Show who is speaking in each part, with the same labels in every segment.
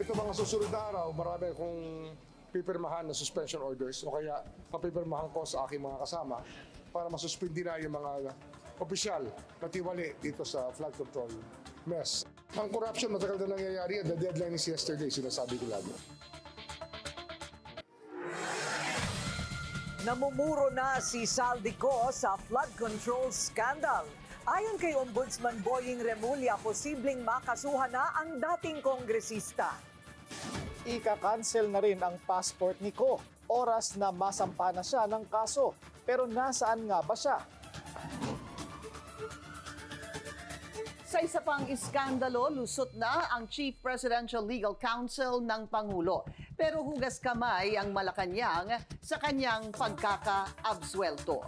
Speaker 1: Ito mga susunod na araw, marami akong pipirmahan na suspension orders o kaya papipirmahan ko sa aking mga kasama para masuspindi na yung mga opisyal na tiwali dito sa flood control mess. Ang corruption matagal na nangyayari at the deadline is yesterday, sinasabi ko lagi.
Speaker 2: Namumuro na si Saldico sa flood control scandal. Ayon kay Ombudsman Boying Remulla, posibleng makasuhan na ang dating kongresista.
Speaker 3: Ika-cancel na rin ang passport ni Ko. Oras na masampa na siya ng kaso. Pero nasaan nga ba siya?
Speaker 4: Sa isa pang iskandalo, lusot na ang Chief Presidential Legal Counsel ng Pangulo. Pero hugas kamay ang Malacanang sa kanyang pagkaka-absuelto.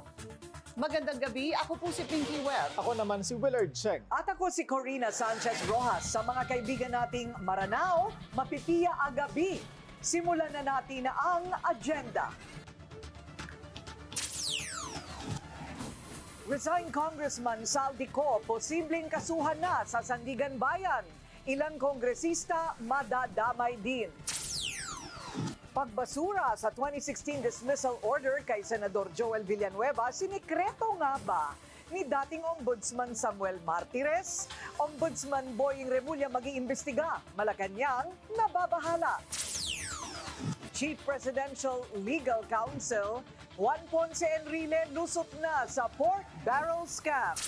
Speaker 4: Magandang gabi, ako po si Pinky Webb.
Speaker 3: Ako naman si Willard Cheng.
Speaker 2: At ako si Corina Sanchez Rojas. Sa mga kaibigan nating Maranao, Mapitiya Agabi. Simulan na natin ang agenda. Resigned Congressman Saldico, posibleng kasuhan na sa Sandigan Bayan. Ilang kongresista madadamay din. Pagbasura sa 2016 dismissal order kay Senador Joel Villanueva, sinikreto nga ba ni dating Ombudsman Samuel Martires? Ombudsman Boying Remulla mag-iimbestiga. Malacanang nababahala. Chief Presidential Legal Counsel Juan Ponce Enrile lusot na sa pork barrel scam.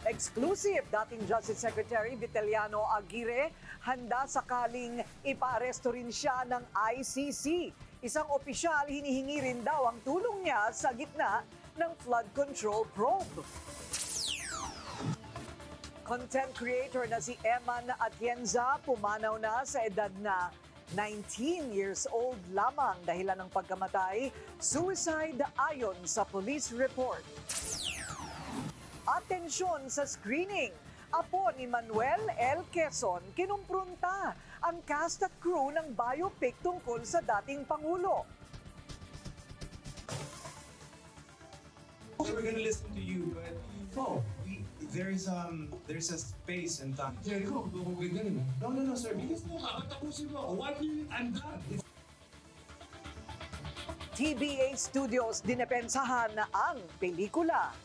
Speaker 2: Exclusive, dating Justice Secretary Vitaliano Aguirre handa sakaling ipaaresto rin siya ng ICC. Isang opisyal hinihingi rin daw ang tulong niya sa gitna ng flood control probe. Content creator na si Eman Atienza pumanaw na sa edad na 19 years old lamang dahilan ng pagkamatay, suicide ayon sa police report. Atensyon sa screening. Apo ni Manuel L. Quezon kinumprunta ang cast at crew ng biopic tungkol sa dating Pangulo.
Speaker 5: We're gonna listen to you, but there's a space and time.
Speaker 1: Jericho,
Speaker 5: No, sir, because
Speaker 1: I'm done.
Speaker 2: TBA Studios dinepensahan na ang pelikula.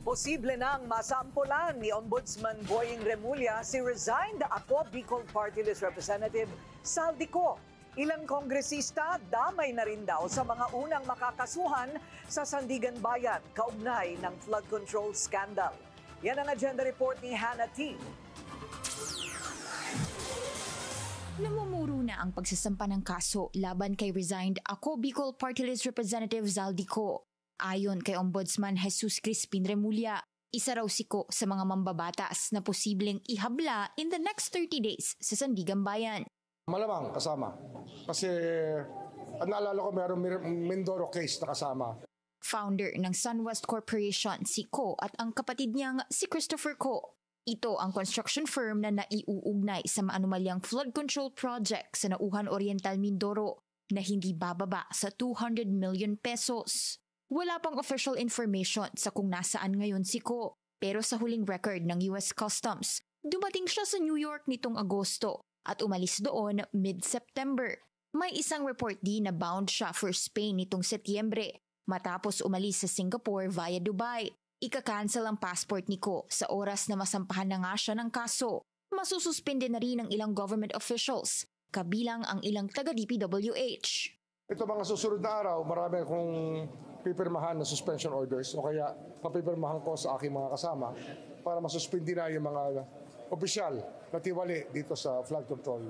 Speaker 2: Posible nang masampulan ni Ombudsman Boying Remulla si resigned Ako Bicol Party List Representative Saldico. Ilang kongresista damay na rin daw sa mga unang makakasuhan sa Sandigan Bayan kaugnay ng flood control scandal. Yan ang agenda report ni Hannah T.
Speaker 6: Namumuro na ang pagsasampa ng kaso laban kay resigned Ako Bicol Party List Representative Saldico. Ayon kay Ombudsman Jesus Crispin Remulla, isa raw si Ko sa mga mambabatas na posibleng ihabla in the next 30 days sa Sandigan Bayan.
Speaker 1: Malamang kasama. Kasi naalala ko mayroong Mindoro case na kasama.
Speaker 6: Founder ng SunWest Corporation si Ko at ang kapatid niyang si Christopher Ko. Ito ang construction firm na naiuugnay sa maanumalyang flood control project sa Nauhan Oriental, Mindoro na hindi bababa sa 200 million pesos. Wala pang official information sa kung nasaan ngayon si Ko, pero sa huling record ng US Customs, dumating siya sa New York nitong Agosto at umalis doon mid-September. May isang report din na bound siya for Spain nitong Setyembre matapos umalis sa Singapore via Dubai. Ika-cancel ang passport ni Ko sa oras na masampahan na nga siya ng kaso. Masususpinde na rin ang ilang government officials, kabilang ang ilang taga-DPWH.
Speaker 1: Ito mga susunod na araw, marami akong pipirmahan na suspension orders o kaya papipirmahan ko sa aking mga kasama para masuspindi na yung mga opisyal na tiwali dito sa flood control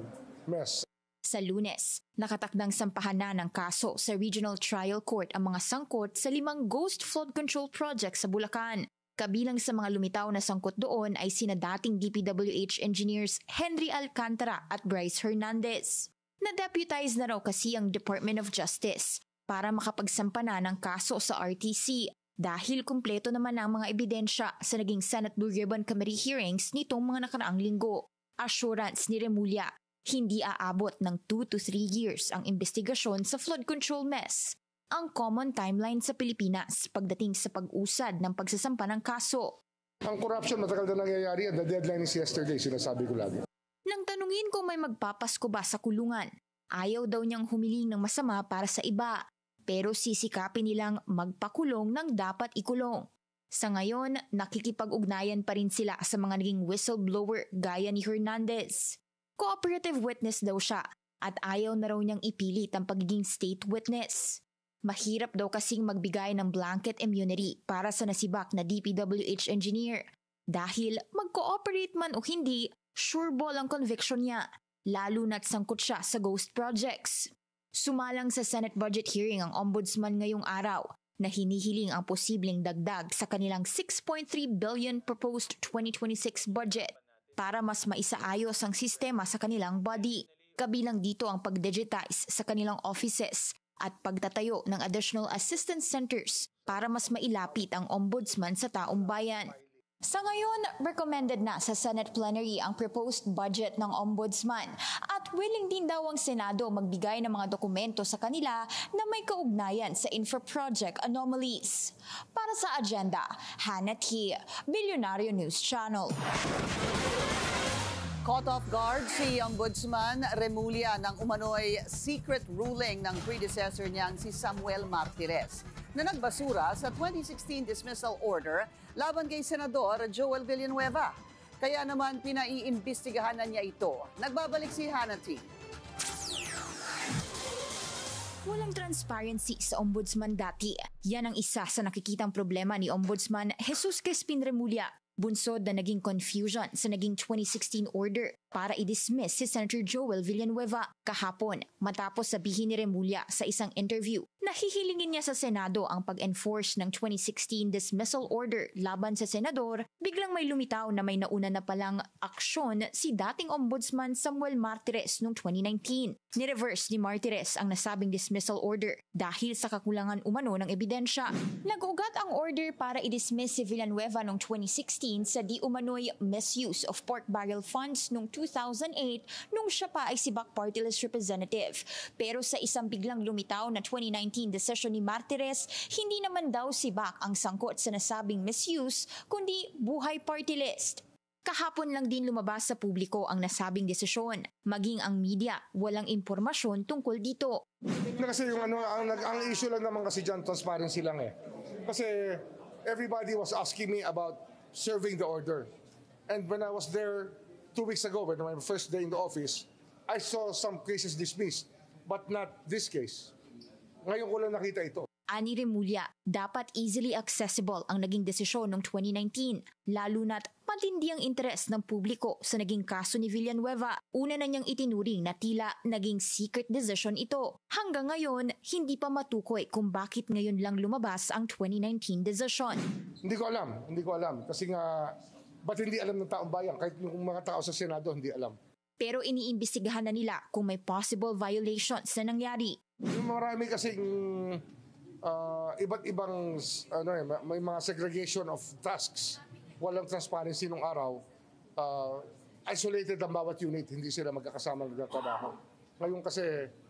Speaker 1: mess.
Speaker 6: Sa Lunes, nakatakdang sampahan na ng kaso sa Regional Trial Court ang mga sangkot sa 5 ghost flood control projects sa Bulacan. Kabilang sa mga lumitaw na sangkot doon ay sina dating DPWH engineers Henry Alcantara at Bryce Hernandez. Na-deputize na raw kasi ang Department of Justice para makapagsampa na ng kaso sa RTC dahil kumpleto naman ang mga ebidensya sa naging Senate Blue Ribbon Committee hearings nitong mga nakaraang linggo. Assurance ni Remulla, hindi aabot ng 2 to 3 years ang investigasyon sa flood control mess. Ang common timeline sa Pilipinas pagdating sa pag-usad ng pagsasampa ng kaso.
Speaker 1: Ang corruption matagal na nangyayari and the deadline is yesterday, sinasabi ko lagi.
Speaker 6: Nang tanungin kung may magpapasko ba sa kulungan, ayaw daw niyang humiling ng masama para sa iba, pero sisikapin nilang magpakulong ng dapat ikulong. Sa ngayon, nakikipag-ugnayan pa rin sila sa mga naging whistleblower gaya ni Hernandez. Cooperative witness daw siya at ayaw na raw niyang ipilit ang pagiging state witness. Mahirap daw kasing magbigay ng blanket immunity para sa nasibak na DPWH engineer dahil mag-cooperate man o hindi, sure ball ang conviction niya, lalo na't sangkot siya sa ghost projects. Sumalang sa Senate budget hearing ang ombudsman ngayong araw na hinihiling ang posibleng dagdag sa kanilang 6.3 billion proposed 2026 budget para mas maisaayos ang sistema sa kanilang body. Kabilang dito ang pag-digitize sa kanilang offices at pagtatayo ng additional assistance centers para mas mailapit ang ombudsman sa taong bayan. Sa ngayon, recommended na sa Senate plenary ang proposed budget ng ombudsman at willing din daw ang Senado magbigay ng mga dokumento sa kanila na may kaugnayan sa infra-project anomalies. Para sa agenda, Hannah T., Billionario News Channel.
Speaker 4: Caught off guard si Ombudsman Remulla ng umano'y secret ruling ng predecessor niyang si Samuel Martires na nagbasura sa 2016 dismissal order laban kay Senador Joel Villanueva. Kaya naman pinaiimbestigahan na niya ito. Nagbabalik si Hannah T.
Speaker 6: Walang transparency sa ombudsman dati. Yan ang isa sa nakikitang problema ni Ombudsman Jesus Crispin Remulla. Bunsod na naging confusion sa naging 2016 order para i-dismiss si Senator Joel Villanueva kahapon matapos sabihin ni Remulla sa isang interview na hihilingin niya sa Senado ang pag-enforce ng 2016 dismissal order laban sa senador, biglang may lumitaw na may nauna na palang aksyon si dating Ombudsman Samuel Martires noong 2019. Ni-reverse ni Martires ang nasabing dismissal order dahil sa kakulangan umano ng ebidensya. Nag-ugat ang order para i-dismiss si Villanueva noong 2016 sa di umano'y misuse of pork barrel funds noong 2008 nung siya pa ay si Bac Party List representative. Pero sa isang biglang lumitaw na 2019 decision ni Martires, hindi naman daw si Bac ang sangkot sa nasabing misuse, kundi Buhay Party List. Kahapon lang din lumabas sa publiko ang nasabing desisyon. Maging ang media, walang impormasyon tungkol dito.
Speaker 1: Kasi yung ang issue lang naman kasi dyan, transparency lang eh. Kasi everybody was asking me about serving the order. And when I was there 2 weeks ago, when my first day in the office, I saw some cases dismissed, but not this case. Ngayon ko lang nakita ito.
Speaker 6: Ani Remulla, dapat easily accessible ang naging desisyon noong 2019, lalo na't matindi ang interes ng publiko sa naging kaso ni Villanueva. Una na niyang itinuring na tila naging secret decision ito. Hanggang ngayon, hindi pa matukoy kung bakit ngayon lang lumabas ang 2019 decision.
Speaker 1: Hindi ko alam. Kasi nga, ba't hindi alam ng taong bayan? Kahit yung mga tao sa Senado, hindi alam.
Speaker 6: Pero iniimbestigahan na nila kung may possible violations na nangyari.
Speaker 1: Yung marami kasing iba't ibang may mga segregation of tasks. Walang transparency nung araw. Isolated ang bawat unit, hindi sila magkakasama nagtatrabaho. Ngayon kasi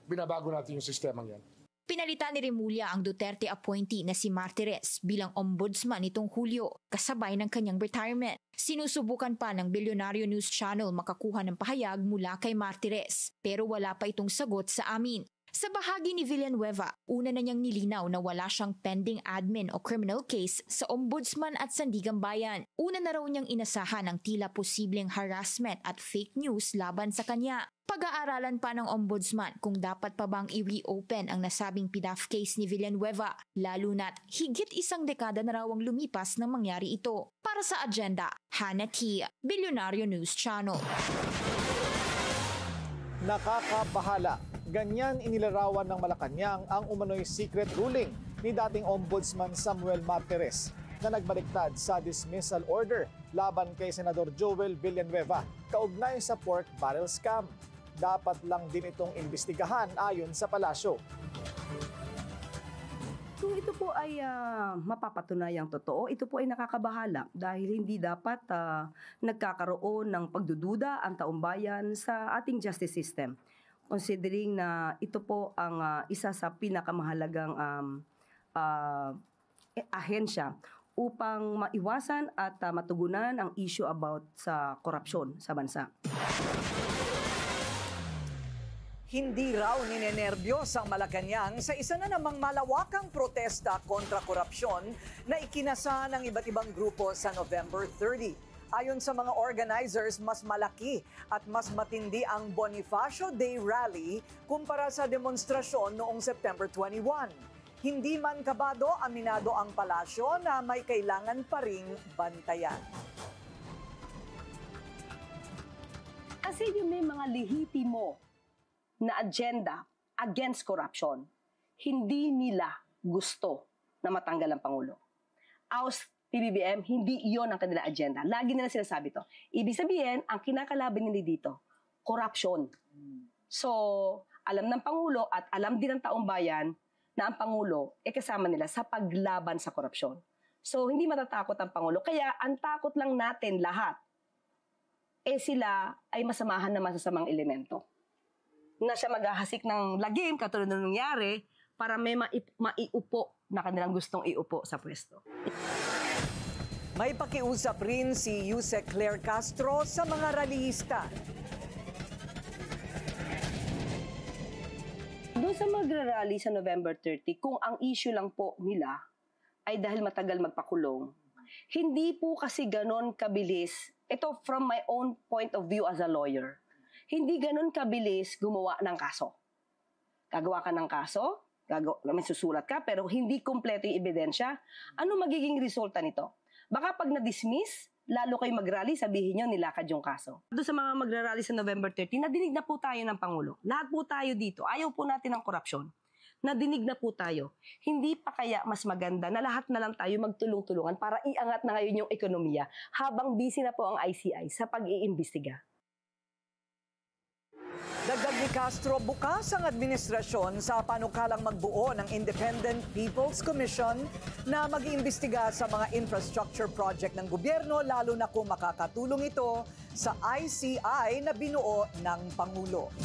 Speaker 1: binabago natin yung sistemang yan.
Speaker 6: Pinalitan ni Remulla ang Duterte appointee na si Martires bilang ombudsman nitong Hulyo, kasabay ng kanyang retirement. Sinusubukan pa ng Billionario News Channel makakuha ng pahayag mula kay Martires, pero wala pa itong sagot sa amin. Sa bahagi ni Villanueva, una na niyang nilinaw na wala siyang pending admin o criminal case sa Ombudsman at Sandigan Bayan. Una na raw niyang inasahan ang tila posibleng harassment at fake news laban sa kanya. Pag-aaralan pa ng Ombudsman kung dapat pa bang i-reopen ang nasabing PDAF case ni Villanueva, lalo na't higit isang dekada na raw ang lumipas nang mangyari ito. Para sa agenda, Hannah T., Bilyonaryo News Channel.
Speaker 3: Nakakabahala. Ganyan inilarawan ng Malacanang ang umano'y secret ruling ni dating Ombudsman Samuel Martires na nagbaliktad sa dismissal order laban kay Senador Joel Villanueva kaugnay sa pork barrel scam. Dapat lang din itong imbestigahan ayon sa palasyo.
Speaker 7: Kung ito po ay mapapatunayang totoo, ito po ay nakakabahala dahil hindi dapat nagkakaroon ng pagdududa ang taumbayan sa ating justice system. Considering na ito po ang isa sa pinakamahalagang ahensya upang maiwasan at matugunan ang issue about sa korupsyon sa bansa.
Speaker 2: Hindi raw ninenerbiyos ang Malacanang sa isa na namang malawakang protesta kontra korupsyon na ikinasa ng iba't ibang grupo sa November 30. Ayon sa mga organizers, mas malaki at mas matindi ang Bonifacio Day Rally kumpara sa demonstrasyon noong September 21. Hindi man kabado, aminado ang palasyo na may kailangan pa ring bantayan.
Speaker 7: Kasi yung may mga lehitimo na agenda against corruption, hindi nila gusto na matanggal ang Pangulo. Aus PBBM, hindi iyon ang kanilang agenda. Lagi nila sinasabi to. Ibig sabihin, ang kinakalaban nila dito, corruption. So, alam ng Pangulo at alam din ng taong bayan na ang Pangulo kasama nila sa paglaban sa korupsyon. So, hindi matatakot ang Pangulo. Kaya, ang takot lang natin lahat, sila ay masamahan na masasamang elemento. Na siya maghahasik ng lagim, katulad na nangyari, para may maiupo na kanilang gustong iupo sa pwesto.
Speaker 2: May pakiusap rin si Yusek Claire Castro sa mga rallyista.
Speaker 7: Doon sa magrarally sa November 30, kung ang issue lang po nila ay dahil matagal magpakulong, hindi po kasi ganon kabilis, ito from my own point of view as a lawyer, hindi ganon kabilis gumawa ng kaso. Gagawa ka ng kaso, may susulat ka, pero hindi kompleto yung ebidensya. Ano magiging resulta nito? Baka pag na-dismiss, lalo kayo mag-rally, sabihin nyo, nilakad yung kaso. Doon sa mga magra-rally sa November 30, nadinig na po tayo ng Pangulo. Lahat po tayo dito. Ayaw po natin ng korupsyon. Nadinig na po tayo. Hindi pa kaya mas maganda na lahat na lang tayo magtulong-tulungan para iangat na ngayon yung ekonomiya habang busy na po ang ICI sa pag-iimbestiga.
Speaker 2: Dagdag ni Castro, bukas ang administrasyon sa panukalang magbuo ng Independent People's Commission na mag-iimbestiga sa mga infrastructure project ng gobyerno, lalo na kung makakatulong ito sa ICI na binuo ng Pangulo.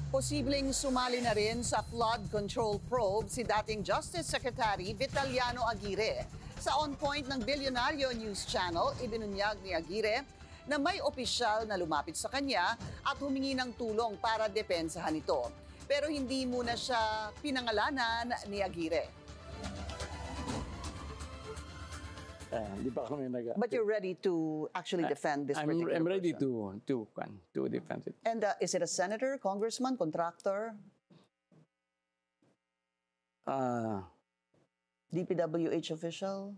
Speaker 4: Posibleng sumali na rin sa flood control probe si dating Justice Secretary Vitaliano Aguirre. Sa On Point ng Bilyonaryo News Channel, ibinunyag ni Aguirre na may opisyal na lumapit sa kanya at humingi ng tulong para depensahan ito. Pero hindi muna siya pinangalanan ni Aguirre.
Speaker 8: Di pa kami
Speaker 4: But you're ready to actually defend this particular
Speaker 8: I'm ready
Speaker 4: person?
Speaker 8: to defend it.
Speaker 4: And is it a senator, congressman, contractor? DPWH official?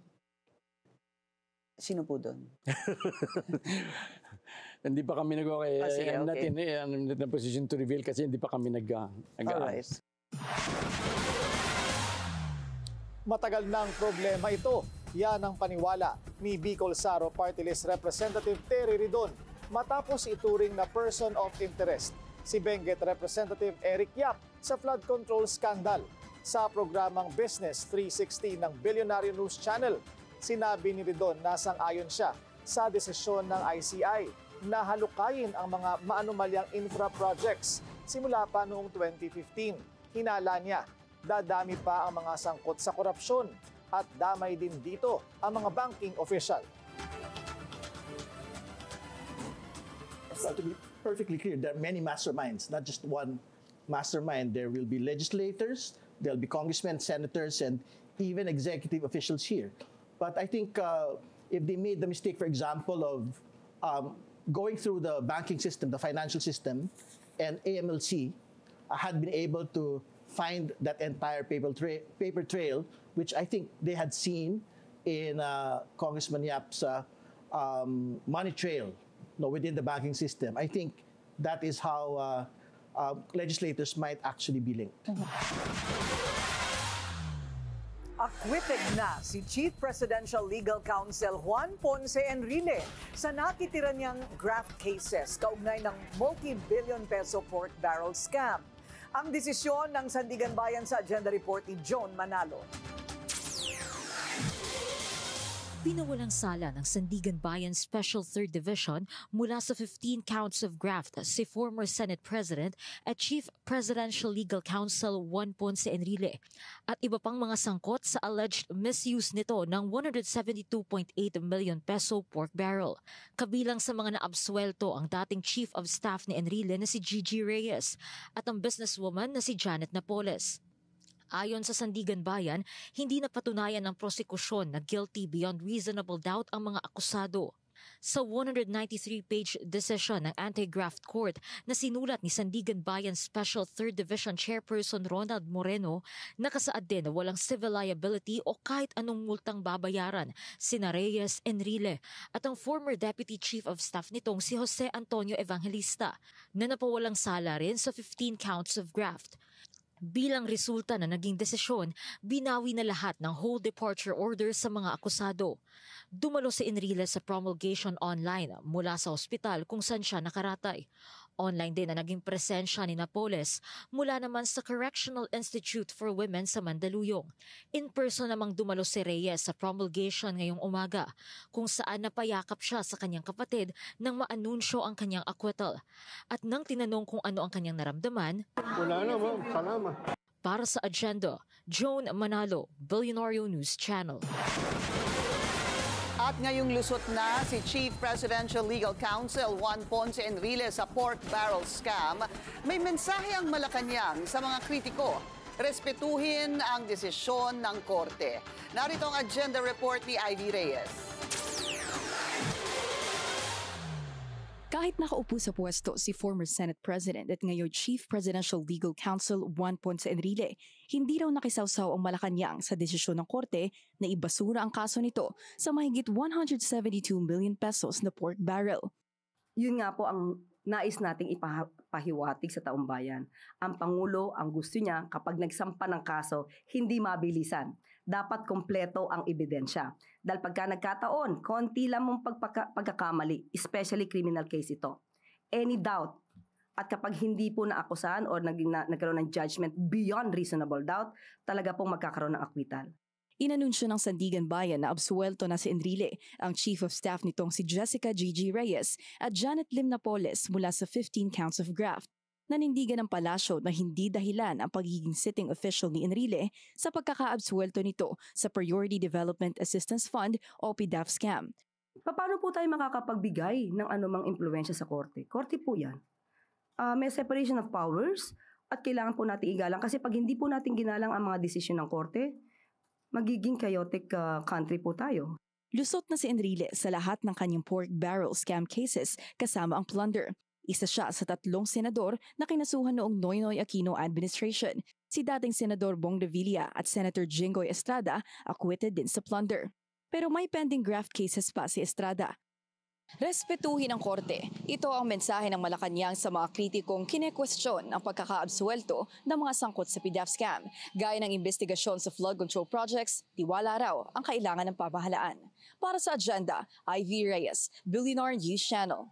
Speaker 4: Sino po doon?
Speaker 8: Hindi pa kami
Speaker 4: sige, okay.
Speaker 8: I'm not in a position to reveal kasi hindi pa kami
Speaker 4: Alright.
Speaker 3: Matagal ng problema ito. Yan ang paniwala ni Bicol Saro Party List Representative Terry Ridon matapos ituring na person of interest si Benguet Representative Eric Yap sa flood control scandal. Sa programang Business 360 ng Bilyonaryo News Channel, sinabi ni Ridon na sang-ayon siya sa desisyon ng ICI na halukayin ang mga maanumalyang infra projects simula pa noong 2015. Hinala niya, dadami pa ang mga sangkot sa korupsyon at damay din dito ang mga banking official.
Speaker 9: To be perfectly clear, there are many masterminds, not just one mastermind. There will be legislators, there'll be congressmen, senators, and even executive officials here. But I think if they made the mistake, for example, of going through the banking system, the financial system, and AMLC had been able to find that entire paper trail, which I think they had seen in Congressman Yap's money trail within the banking system. I think that is how legislators might actually be linked.
Speaker 2: Acquitted na si Chief Presidential Legal Counsel Juan Ponce Enrile sa natitira niyang graft cases kaugnay ng multi-billion peso pork barrel scam. Ang desisyon ng Sandigan Bayan sa Agenda Report ni John Manalo.
Speaker 10: Pinawalang sala ng Sandigan Bayan Special 3rd Division mula sa 15 counts of graft si former Senate President at Chief Presidential Legal Counsel Juan Ponce Enrile at iba pang mga sangkot sa alleged misuse nito ng 172.8 million peso pork barrel. Kabilang sa mga naabsuelto ang dating Chief of Staff ni Enrile na si Gigi Reyes at ang businesswoman na si Janet Napoles. Ayon sa Sandigan Bayan, hindi napatunayan ng prosekusyon na guilty beyond reasonable doubt ang mga akusado. Sa 193-page decision ng Anti-Graft Court na sinulat ni Sandigan Bayan Special 3rd Division Chairperson Ronald Moreno, nakasaad din na walang civil liability o kahit anong multang babayaran sina Reyes, Enrile at ang former Deputy Chief of Staff nitong si Jose Antonio Evangelista na napawalang sala rin sa 15 counts of graft. Bilang resulta na naging desisyon, binawi na lahat ng whole departure order sa mga akusado. Dumalo si Enrile sa promulgation online mula sa ospital kung saan siya nakaratay. Online din na naging presensya ni Napoles mula naman sa Correctional Institute for Women sa Mandaluyong. In person namang dumalo si Reyes sa promulgation ngayong umaga kung saan napayakap siya sa kanyang kapatid nang maanunsyo ang kanyang acquittal. At nang tinanong kung ano ang kanyang naramdaman,
Speaker 1: Wala na, ma'am. Salamat.
Speaker 10: Para sa Agenda, Joan Manalo, Billionario News Channel.
Speaker 4: At ngayong lusot na si Chief Presidential Legal Counsel Juan Ponce Enrile sa pork barrel scam, may mensahe ang Malacanang sa mga kritiko. Respetuhin ang desisyon ng korte. Narito ang agenda report ni Ivy Reyes.
Speaker 11: Kahit nakaupo sa pwesto si former Senate President at ngayon Chief Presidential Legal Counsel Juan Ponce Enrile, hindi raw nakisawsaw ang Malacanang sa desisyon ng korte na ibasura ang kaso nito sa mahigit 172 million pesos na pork barrel.
Speaker 7: Yun nga po ang nais nating ipahiwatig sa taong bayan. Ang Pangulo, ang gusto niya kapag nagsampa ng kaso, hindi mabilisan. Dapat kompleto ang ebidensya. Dahil pagka nagkataon, konti lang mong pagkakamali, especially criminal case ito. Any doubt, at kapag hindi po naakusahan o nagkaroon ng judgment beyond reasonable doubt, talaga pong magkakaroon ng acquittal.
Speaker 11: Inanunsyo ng Sandigan Bayan na absuelto na si Enrile, ang Chief of Staff nitong si Jessica Gigi Reyes at Janet Lim Napoles mula sa 15 counts of graft. Nanindigan ng palasyo na hindi dahilan ang pagiging sitting official ni Enrile sa pagkakaabsuelto nito sa Priority Development Assistance Fund o PDAF scam.
Speaker 7: Paano po tayo makakapagbigay ng anumang impluwensya sa korte? Korte po yan. May separation of powers at kailangan po natin igalang kasi pag hindi po natin ginalang ang mga desisyon ng korte, magiging chaotic country po tayo.
Speaker 11: Lusot na si Enrile sa lahat ng kanyang pork barrel scam cases kasama ang plunder. Isa siya sa 3 senador na kinasuhan noong Noynoy Aquino administration. Si dating Senador Bong Revilla at Senator Jinggoy Estrada acquitted din sa plunder. Pero may pending graft cases pa si Estrada. Respetuhin ang korte. Ito ang mensahe ng Malacanang sa mga kritikong kine-question ang pagkakaabsuelto ng mga sangkot sa PDAF scam. Gaya ng investigasyon sa flood control projects, tiwala raw ang kailangan ng pamahalaan. Para sa Agenda, Ivy Reyes, Billionaire News Channel.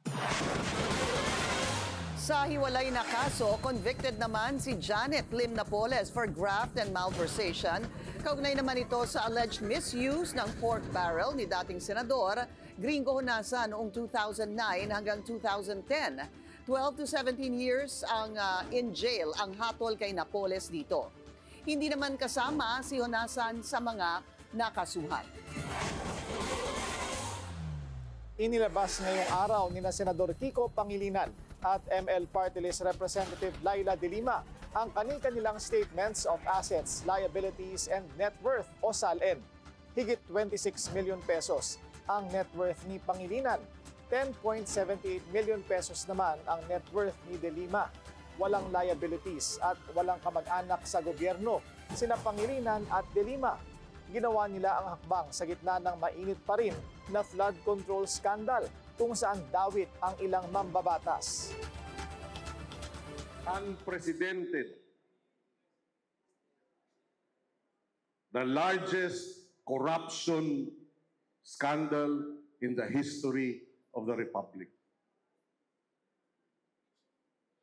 Speaker 4: Sa hiwalay na kaso, convicted naman si Janet Lim Napoles for graft and malversation. Kaugnay naman ito sa alleged misuse ng pork barrel ni dating Senador Gringo Honasan noong 2009 hanggang 2010. 12 to 17 years ang in jail ang hatol kay Napoles dito. Hindi naman kasama si Honasan sa mga nakasuhan.
Speaker 3: Inilabas ngayong araw ni Senador Kiko Pangilinan at ML Party List Representative Laila De Lima ang kanilang statements of assets, liabilities, and net worth o SALN. Higit 26 million pesos ang net worth ni Pangilinan. 10.78 million pesos naman ang net worth ni De Lima. Walang liabilities at walang kamag-anak sa gobyerno, sina Pangilinan at De Lima. Ginawa nila ang hakbang sa gitna ng mainit pa rin na flood control scandal kung saan dawit ang ilang mambabatas.
Speaker 12: Unprecedented. The largest corruption scandal in the history of the Republic.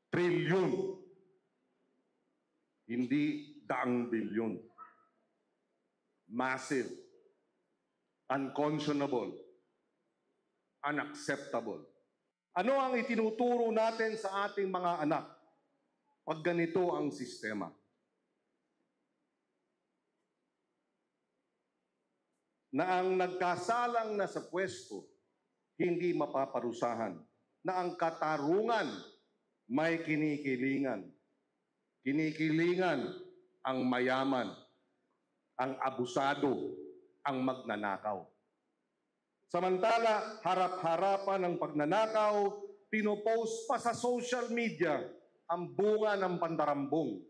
Speaker 12: Trilyon. Hindi daang bilyon. Massive. Unconscionable. Unacceptable. Ano ang itinuturo natin sa ating mga anak pag ganito ang sistema? Na ang nagkasalang na sa pwesto, hindi mapaparusahan. Na ang katarungan, may kinikilingan. Kinikilingan ang mayaman, ang abusado, ang magnanakaw. Samantala, harap-harapan ng pagnanakaw, pinopost pa sa social media ang bunga ng pandarambong.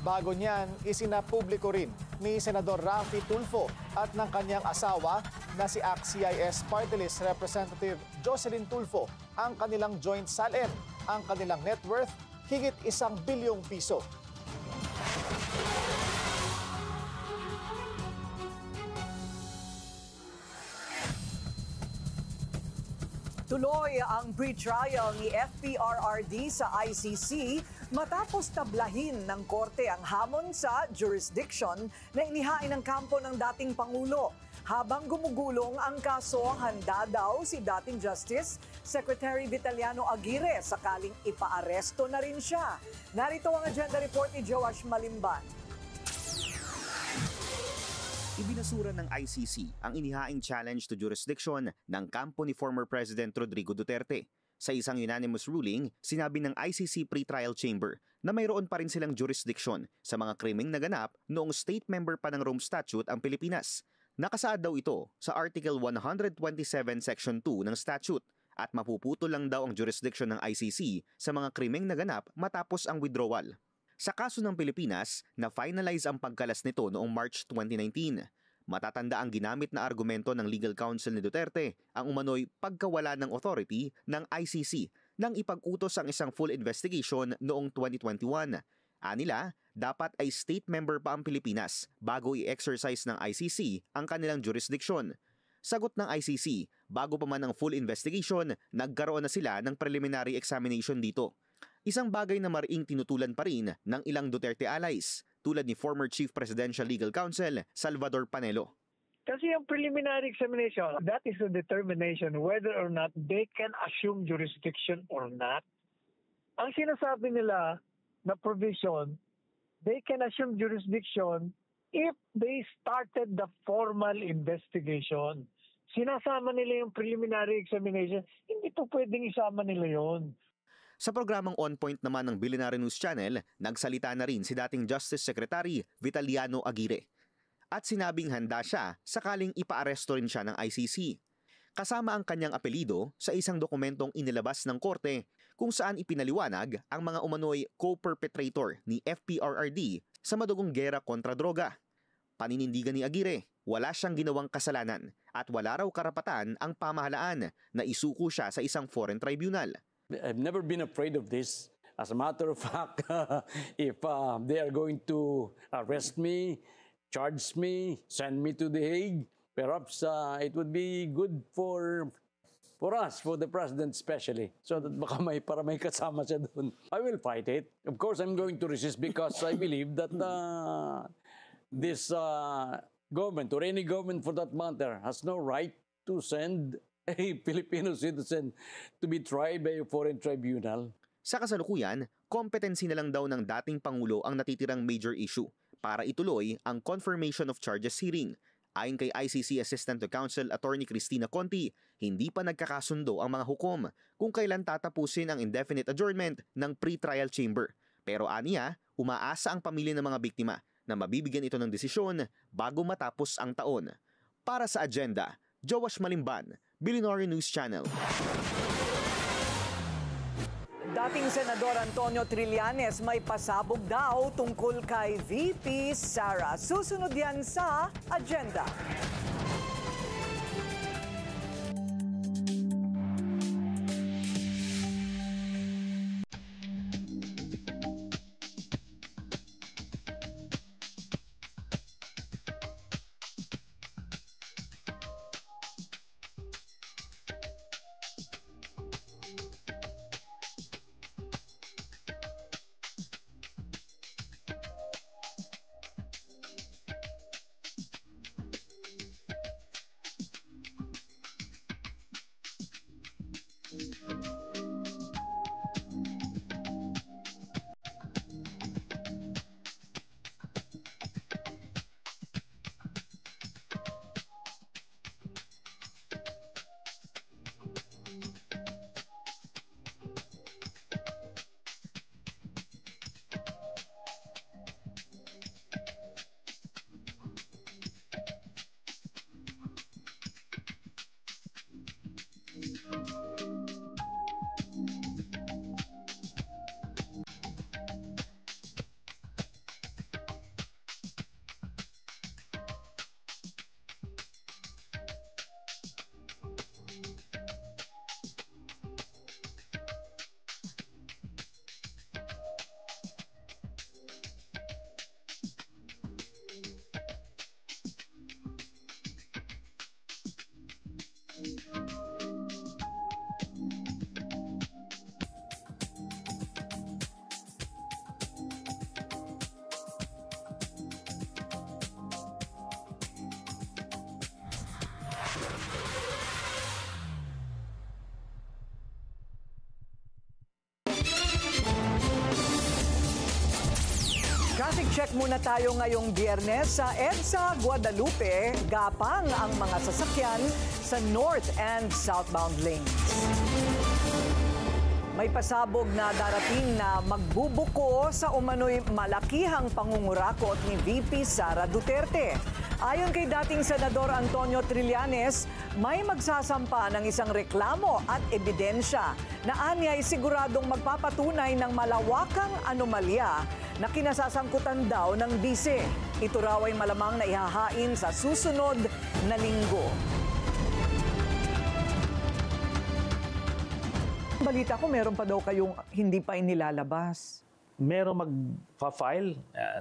Speaker 3: Bago niyan, isinapubliko rin ni Senador Raffy Tulfo at ng kanyang asawa na si ACT-CIS Party List Representative Jocelyn Tulfo ang kanilang joint SALN, ang kanilang net worth higit 1 bilyong piso.
Speaker 2: Tuloy ang pre-trial ni FPRRD sa ICC matapos tablahin ng korte ang hamon sa jurisdiction na inihain ng kampo ng dating Pangulo. Habang gumugulong ang kaso, handa daw si dating Justice Secretary Vitaliano Aguirre sakaling ipaaresto na rin siya. Narito ang agenda report ni Joash Malimban.
Speaker 13: Ibinasura ng ICC ang inihaing challenge to jurisdiction ng kampo ni former President Rodrigo Duterte. Sa isang unanimous ruling, sinabi ng ICC Pre-Trial Chamber na mayroon pa rin silang jurisdiction sa mga krimeng naganap noong state member pa ng Rome Statute ang Pilipinas. Nakasaad daw ito sa Article 127 Section 2 ng statute at mapuputol lang daw ang jurisdiction ng ICC sa mga krimeng naganap matapos ang withdrawal. Sa kaso ng Pilipinas, na-finalize ang pagkalas nito noong March 2019. Matatanda ang ginamit na argumento ng legal counsel ni Duterte ang umano'y pagkawala ng authority ng ICC nang ipag-utos ang isang full investigation noong 2021. Anila, dapat ay state member pa ang Pilipinas bago i-exercise ng ICC ang kanilang jurisdiction. Sagot ng ICC, bago pa man ang full investigation, nagkaroon na sila ng preliminary examination dito. Isang bagay na mariing tinutulan pa rin ng ilang Duterte allies, tulad ni former Chief Presidential Legal Counsel Salvador Panelo.
Speaker 14: Kasi yung preliminary examination, that is a determination whether or not they can assume jurisdiction or not. Ang sinasabi nila na provision, they can assume jurisdiction if they started the formal investigation. Sinasama nila yung preliminary examination, hindi po pwedeng isama nila yon.
Speaker 13: Sa programang On Point naman ng Billionaire News Channel, nagsalita na rin si dating Justice Secretary Vitaliano Aguirre. At sinabing handa siya sakaling ipaaresto rin siya ng ICC. Kasama ang kanyang apelido sa isang dokumentong inilabas ng korte kung saan ipinaliwanag ang mga umano'y co-perpetrator ni FPRRD sa madugong gera kontra droga. Paninindigan ni Aguirre, wala siyang ginawang kasalanan at wala raw karapatan ang pamahalaan na isuko siya sa isang foreign tribunal.
Speaker 8: I've never been afraid of this. As a matter of fact, if they are going to arrest me, charge me, send me to The Hague, perhaps it would be good for us, for the president especially, so that baka para may kasama siya doon. I will fight it. Of course, I'm going to resist because I believe that this government, or any government for that matter, has no right to send a Filipino citizen to be tried by a foreign tribunal.
Speaker 13: Sa kasalukuyan, competency na lang daw ng dating Pangulo ang natitirang major issue para ituloy ang confirmation of charges hearing. Ayon kay ICC Assistant to Counsel Attorney Cristina Conti, hindi pa nagkakasundo ang mga hukom kung kailan tatapusin ang indefinite adjournment ng pre-trial chamber. Pero aniya, umaasa ang pamilya ng mga biktima na mabibigyan ito ng desisyon bago matapos ang taon. Para sa agenda, Joash Malimban, Billionaire News Channel.
Speaker 2: Dating Senador Antonio Trillanes may pasabog daw tungkol kay VP Sara. Susunod yan sa agenda. Traffic check muna tayo ngayong Biyernes sa EDSA Guadalupe. Gapang ang mga sasakyan sa north and southbound lanes. May pasabog na darating na magbubuko sa umano'y malakihang pangungurakot ni VP Sara Duterte. Ayon kay dating Senador Antonio Trillanes, may magsasampa ng isang reklamo at ebidensya na anya'y siguradong magpapatunay ng malawakang anomalya na kinasasangkutan daw ng bise. Ito raw ay malamang na ihahain sa susunod na linggo. Balita ko, meron pa daw kayong hindi pa inilalabas.
Speaker 15: Meron magpa-file,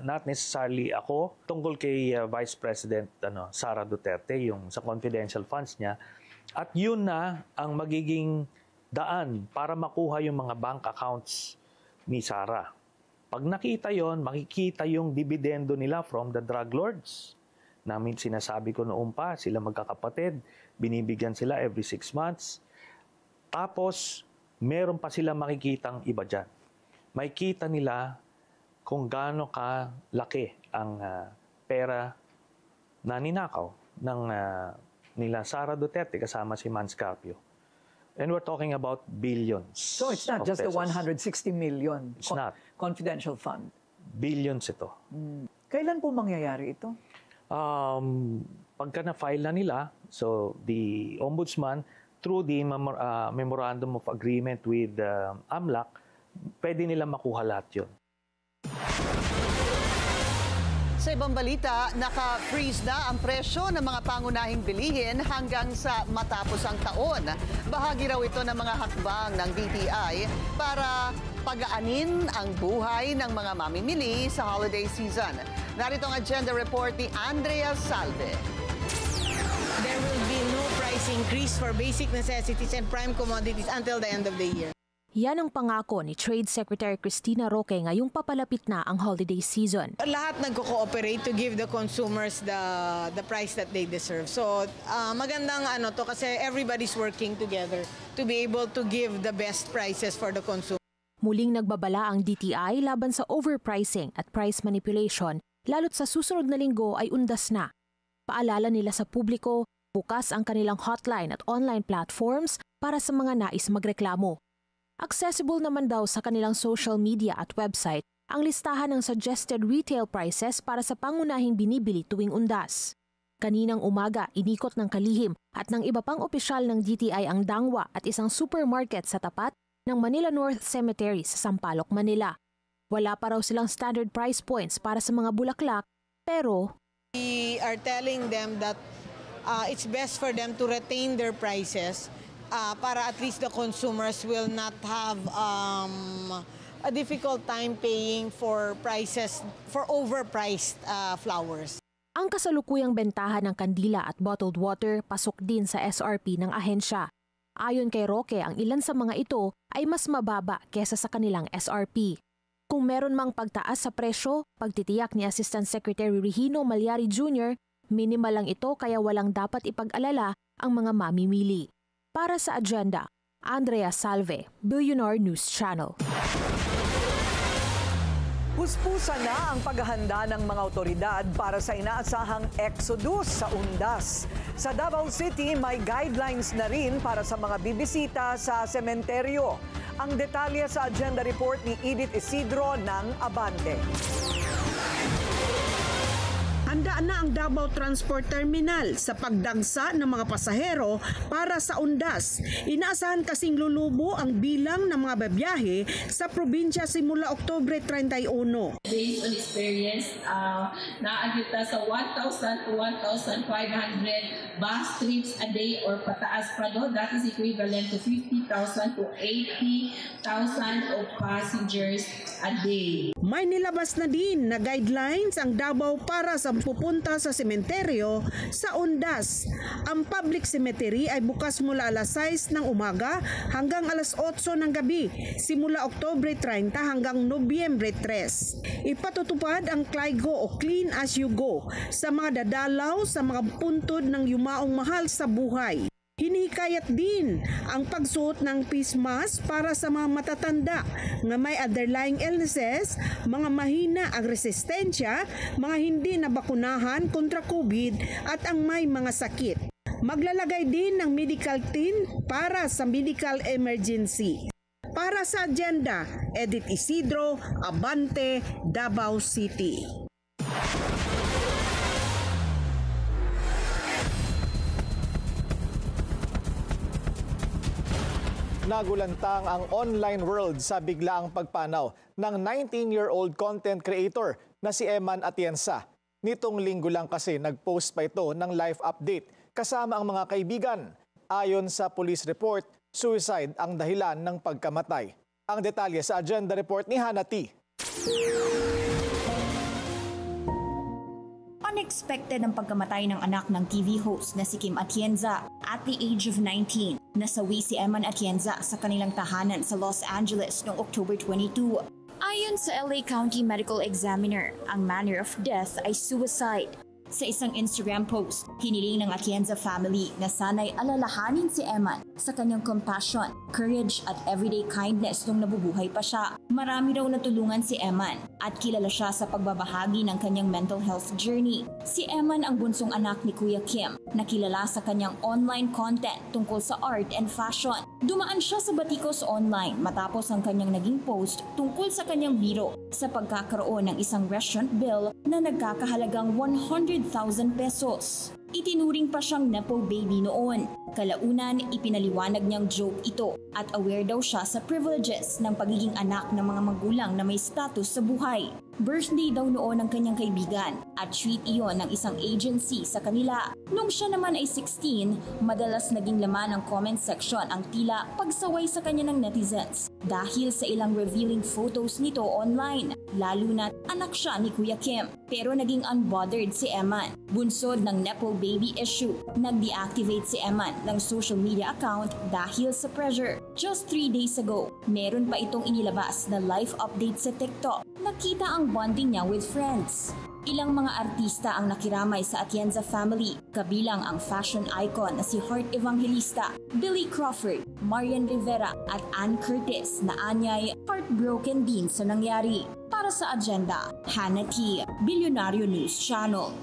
Speaker 15: not necessarily ako, tungkol kay Vice President Sara Duterte, yung sa confidential funds niya. At yun na ang magiging daan para makuha yung mga bank accounts ni Sara. Pag nakita yon, makikita yung dividendo nila from the drug lords. Namin sinasabi ko noon pa, sila magkakapatid, binibigyan sila every 6 months. Tapos, meron pa sila makikitang iba dyan. Makikita nila kung gaano kalaki ang pera na ninakaw ng nila Sara Duterte kasama si Mans Carpio. And we're talking about billions.
Speaker 2: So it's not just the 160 million
Speaker 15: It's not.
Speaker 2: confidential fund.
Speaker 15: Billions ito.
Speaker 2: Kailan po mangyayari ito?
Speaker 15: Pagka na-file na nila, so the Ombudsman, through the Memorandum of Agreement with AMLAC, pwede nila makuha lahat yun.
Speaker 4: Sa ibang balita, naka-freeze na ang presyo ng mga pangunahing bilihin hanggang sa matapos ang taon. Bahagi raw ito ng mga hakbang ng DTI para pagaanin ang buhay ng mga mamimili sa holiday season. Narito ang agenda report ni Andrea Salve.
Speaker 16: There will be no price increase for basic necessities and prime commodities until the end of the year.
Speaker 17: Yan ang pangako ni Trade Secretary Cristina Roque ngayong papalapit na ang holiday season.
Speaker 16: Lahat nagko-cooperate to give the consumers the price that they deserve. So magandang to kasi everybody's working together to be able to give the best prices for the consumer.
Speaker 17: Muling nagbabala ang DTI laban sa overpricing at price manipulation, lalo't sa susunod na linggo ay undas na. Paalala nila sa publiko, bukas ang kanilang hotline at online platforms para sa mga nais magreklamo. Accessible naman daw sa kanilang social media at website ang listahan ng suggested retail prices para sa pangunahing binibili tuwing undas. Kaninang umaga, inikot ng kalihim at ng iba pang opisyal ng DTI ang dangwa at isang supermarket sa tapat ng Manila North Cemetery sa Sampaloc, Manila. Wala pa raw silang standard price points para sa mga bulaklak, pero
Speaker 16: we are telling them that it's best for them to retain their prices para at least the consumers will not have a difficult time paying for prices for overpriced flowers.
Speaker 17: ang kasalukuyang bentahan ng kandila at bottled water pasok din sa SRP ng ahensya. Ayon kay Roque, ang ilan sa mga ito ay mas mababa kesa sa kanilang SRP. Kung meron mang pagtaas sa presyo, pagtitiyak ni Assistant Secretary Regino Malyari Jr., minimal lang ito kaya walang dapat ipag-alala ang mga mamimili. Para sa agenda, Andrea Salve, Billionaire News Channel.
Speaker 2: Puspusan na ang paghahanda ng mga otoridad para sa inaasahang exodus sa Undas. Sa Davao City, may guidelines na rin para sa mga bibisita sa sementeryo. Ang detalye sa agenda report ni Edith Isidro ng Abante.
Speaker 18: Handa na ang Davao Transport Terminal sa pagdagsa ng mga pasahero para sa Undas. Inaasahan kasing lulubo ang bilang ng mga babiyahe sa probinsya simula Oktubre 31.
Speaker 19: Based on experience, naagita sa 1,000 to 1,500 bus trips a day or pataas pa do. That is equivalent to 50,000 to 80,000 of passengers a day.
Speaker 18: May nilabas na din na guidelines ang Davao para sa pupunta sa sementeryo sa Undas. Ang public cemetery ay bukas mula alas 6 ng umaga hanggang alas 8 ng gabi, simula Oktubre 30 hanggang Nobyembre 3. Ipatutupad ang CLYGO o Clean As You Go sa mga dadalaw sa mga puntod ng yumaong mahal sa buhay. Hinihikayat din ang pagsuot ng face mask para sa mga matatanda nga may underlying illnesses, mga mahina ang resistensya, mga hindi nabakunahan kontra COVID at ang may mga sakit. Maglalagay din ng medical tin para sa medical emergency. Para sa agenda, Edith Isidro, Abante, Davao City.
Speaker 3: Nagulantang ang online world sa biglaang pagpanaw ng 19-year-old content creator na si Eman Atienza. Nitong linggo lang kasi nag-post pa ito ng life update kasama ang mga kaibigan. Ayon sa police report, suicide ang dahilan ng pagkamatay. Ang detalye sa agenda report ni Hannah T.
Speaker 6: Unexpected ang pagkamatay ng anak ng TV host na si Kim Atienza at the age of 19. Nasawi si Eman Atienza sa kanilang tahanan sa Los Angeles noong October 22. Ayon sa LA County Medical Examiner, ang manner of death ay suicide. Sa isang Instagram post, hiniling ng Atienza family na sana'y alalahanin si Eman sa kanyang compassion, courage at everyday kindness nung nabubuhay pa siya. Marami raw natulungan si Eman at kilala siya sa pagbabahagi ng kanyang mental health journey. Si Eman ang bunsong anak ni Kuya Kim na kilala sa kanyang online content tungkol sa art and fashion. Dumaan siya sa batikos online matapos ang kanyang naging post tungkol sa kanyang biro sa pagkakaroon ng isang restaurant bill na nagkakahalagang 100,000 pesos. Itinuring pa siyang nepo baby noon. Kalaunan, ipinaliwanag niyang joke ito at aware daw siya sa privileges ng pagiging anak ng mga magulang na may status sa buhay. Birthday daw noon ng kanyang kaibigan at treat iyon ng isang agency sa kanila. Nung siya naman ay 16, madalas naging laman ng comment section ang tila pagsaway sa kanya ng netizens dahil sa ilang revealing photos nito online, lalo na't anak siya ni Kuya Kim. Pero naging unbothered si Eman. Bunsod ng nepo baby issue, nag-deactivate si Eman ng social media account dahil sa pressure. Just 3 days ago, meron pa itong inilabas na life update sa TikTok. Nakita ang bonding niya with friends. Ilang mga artista ang nakiramay sa Atienza family, kabilang ang fashion icon na si Heart Evangelista, Billy Crawford, Marian Rivera at Ann Curtis na anyay heartbroken din sa nangyari. Para sa agenda, Hannah T, Billionaire News Channel.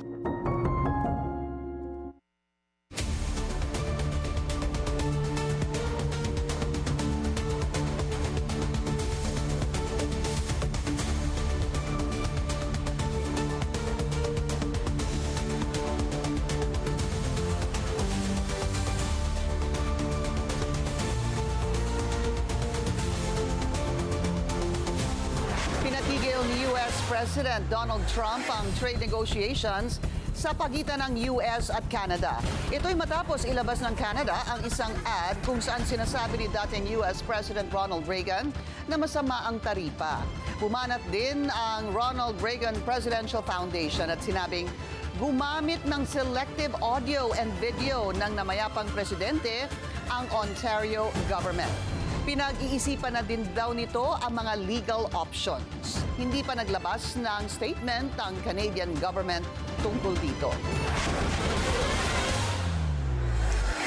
Speaker 4: President Donald Trump ang trade negotiations sa pagitan ng US at Canada. Ito'y matapos ilabas ng Canada ang isang ad kung saan sinasabi ni dating US President Ronald Reagan na masama ang taripa. Pumanat din ang Ronald Reagan Presidential Foundation at sinabing gumamit ng selective audio and video ng namayapang presidente ang Ontario government. Pinag-iisipan na din daw nito ang mga legal options. Hindi pa naglabas ng statement ang Canadian government tungkol dito.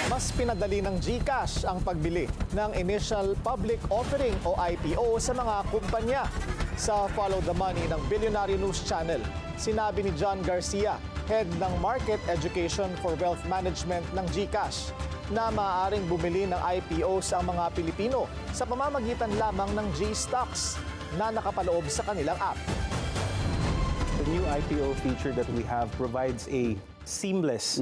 Speaker 3: Mas pinadali ng GCash ang pagbili ng initial public offering o IPO sa mga kumpanya. Sa Follow the Money ng Billionaire News Channel, sinabi ni John Garcia, Head ng Market Education for Wealth Management ng GCash, na maaaring bumili ng IPO sa mga Pilipino sa pamamagitan lamang ng G-Stocks na nakapaloob sa kanilang app.
Speaker 20: The new IPO feature that we have provides a seamless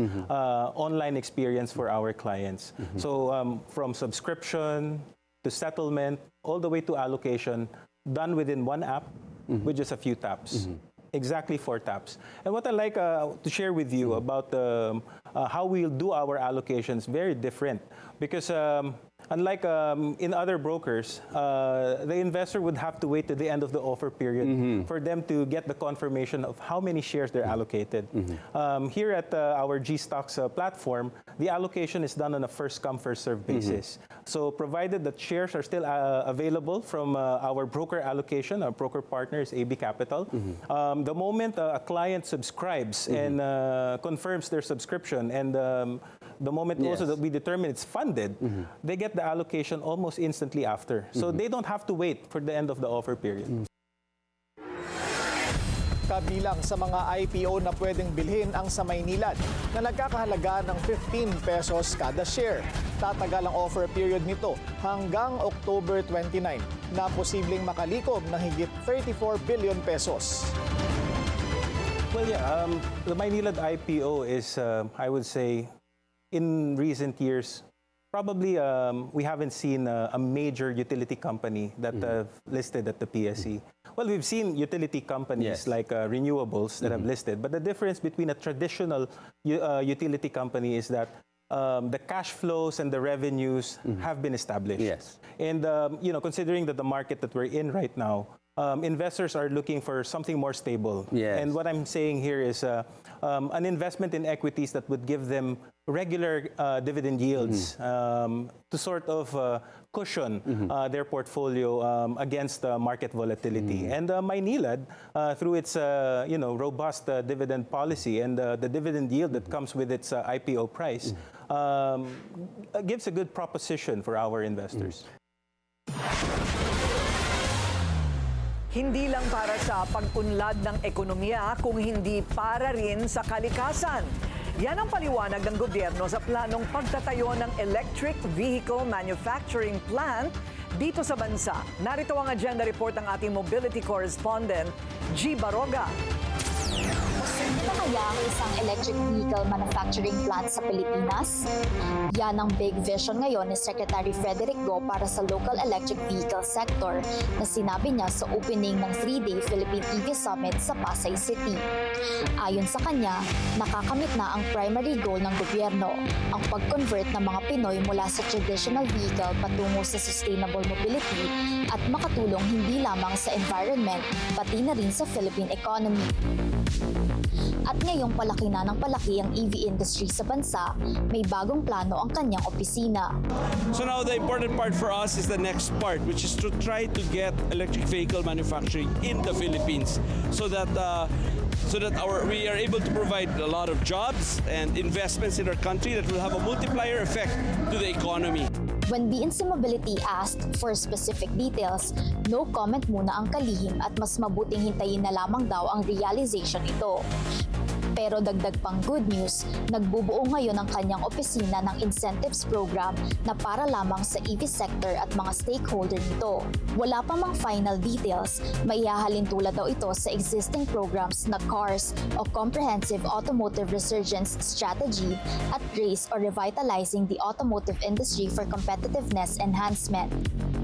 Speaker 20: online experience for our clients. So from subscription to settlement, all the way to allocation, done within one app with just a few taps. Exactly 4 taps. And what I like to share with you about how we'll do our allocations, very different. Because unlike in other brokers, the investor would have to wait to the end of the offer period for them to get the confirmation of how many shares they're allocated. Here at our G-Stocks platform, the allocation is done on a first-come, first-served basis. So provided that shares are still available from our broker allocation, our broker partner is AB Capital, the moment a client subscribes and confirms their subscription, and the moment also that we determine it's funded, they get the allocation almost instantly after. So they don't have to wait for the end of the offer period.
Speaker 3: Kabilang sa mga IPO na pwedeng bilhin ang sa Maynilad na nagkakahalaga ng 15 pesos kada share. Tatagal ang offer period nito hanggang October 29 na posibleng makalikom ng higit 34 billion pesos.
Speaker 20: Well, yeah, the Maynilad IPO is, I would say, in recent years, probably we haven't seen a major utility company that listed at the PSE. Well, we've seen utility companies like renewables that have listed, but the difference between a traditional utility company is that the cash flows and the revenues have been established. And you know, considering that the market that we're in right now, investors are looking for something more stable. And what I'm saying here is an investment in equities that would give them regular dividend yields to sort of cushion their portfolio against market volatility. And Maynilad, through its robust dividend policy and the dividend yield that comes with its IPO price, gives a good proposition for our investors.
Speaker 2: Hindi lang para sa pag-unlad ng ekonomiya, kung hindi para rin sa kalikasan. Yan ang paliwanag ng gobyerno sa planong pagtatayo ng electric vehicle manufacturing plant dito sa bansa. Narito ang agenda report ng ating mobility correspondent, G. Baroga.
Speaker 6: Ito kaya ang isang electric vehicle manufacturing plant sa Pilipinas? Yan ang big vision ngayon ni Secretary Frederick Go para sa local electric vehicle sector na sinabi niya sa opening ng 3-day Philippine EV Summit sa Pasay City. Ayon sa kanya, nakakamit na ang primary goal ng gobyerno, ang pag-convert ng mga Pinoy mula sa traditional vehicle patungo sa sustainable mobility at makatulong hindi lamang sa environment, pati na rin sa Philippine economy. At ngayong palaki na ng palaki ang EV industry sa bansa, may bagong plano ang kanyang opisina.
Speaker 21: So now the important part for us is the next part, which is to try to get electric vehicle manufacturing in the Philippines so that we are able to provide a lot of jobs and investments in our country that will have a multiplier effect to the economy.
Speaker 6: When BNC Mobility asked for specific details, no comment muna ang kalihim at mas mabuting hintayin na lamang daw ang realization ito. Pero dagdag pang good news, nagbubuo ngayon ang kanyang opisina ng incentives program na para lamang sa EV sector at mga stakeholder nito. Wala pa mang final details, maihahalin tulad daw ito sa existing programs na CARS o Comprehensive Automotive Resurgence Strategy at RACE o Revitalizing the Automotive Industry for Competitiveness Enhancement.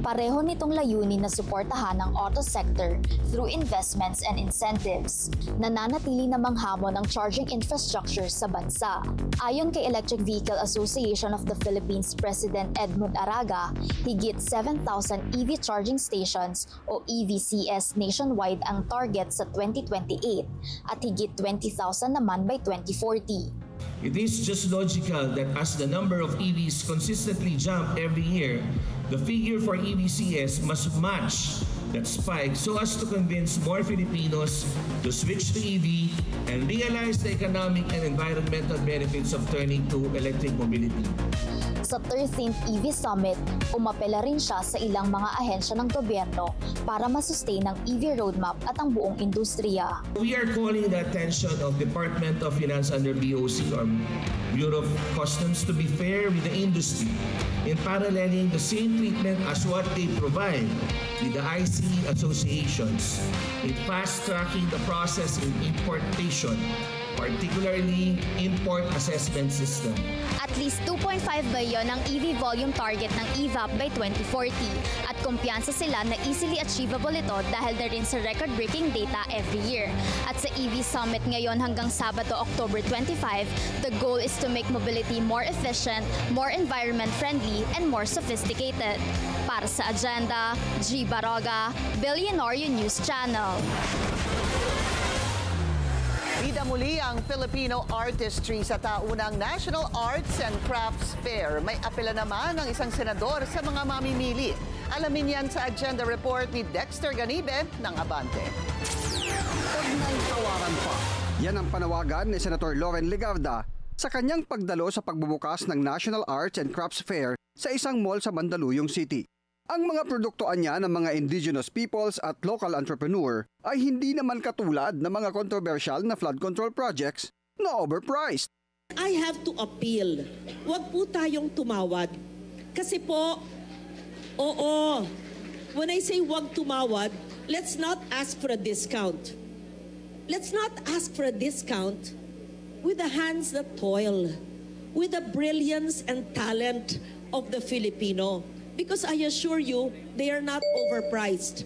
Speaker 6: Pareho nitong layunin na suportahan ang auto sector through investments and incentives. Nananatili namang hamon ang charging infrastructure sa bansa. Ayon kay Electric Vehicle Association of the Philippines President Edmund Araga, higit 7,000 EV charging stations o EVCS nationwide ang target sa 2028 at higit 20,000 naman by 2040.
Speaker 5: It is just logical that as the number of EVs consistently jump every year, the figure for EVCS must match that spike so as to convince more Filipinos to switch to EV and realize the economic and environmental benefits of turning to electric mobility.
Speaker 6: Sa 13th EV Summit, umapela rin siya sa ilang mga ahensya ng gobyerno para masustain ang EV roadmap at ang buong industriya.
Speaker 5: We are calling the attention of Department of Finance under BOC or Bureau of Customs to be fair with the industry in paralleling the same treatment as what they provide with the ICE associations in fast-tracking the process in importation, particularly import assessment system.
Speaker 6: At least 2.5 billion ang EV volume target ng EVAP by 2040 at kumpiyansa sila na easily achievable ito dahil na rin sa record-breaking data every year. At sa EV Summit ngayon hanggang Sabado, October 25, the goal is to make mobility more efficient, more environment-friendly, and more sophisticated. Para sa Agenda, G. Baroga, Billionaire News Channel.
Speaker 4: Bida muli ang Filipino artistry sa taunang National Arts and Crafts Fair. May apela naman ng isang senador sa mga mamimili. Alamin yan sa Agenda Report ni Dexter Ganibe ng Abante.
Speaker 22: Huwag nang tawaran pa. Yan ang panawagan ni Senator Loren Legarda sa kanyang pagdalo sa pagbubukas ng National Arts and Crafts Fair sa isang mall sa Mandaluyong City. Ang mga produktoan niya ng mga indigenous peoples at local entrepreneur ay hindi naman katulad ng mga kontrobersyal na flood control projects na overpriced.
Speaker 23: I have to appeal. Huwag po tayong tumawad. Kasi po, oo, when I say huwag tumawad, let's not ask for a discount. Let's not ask for a discount with the hands that toil, with the brilliance and talent of the Filipino. Because I assure you, they are not overpriced.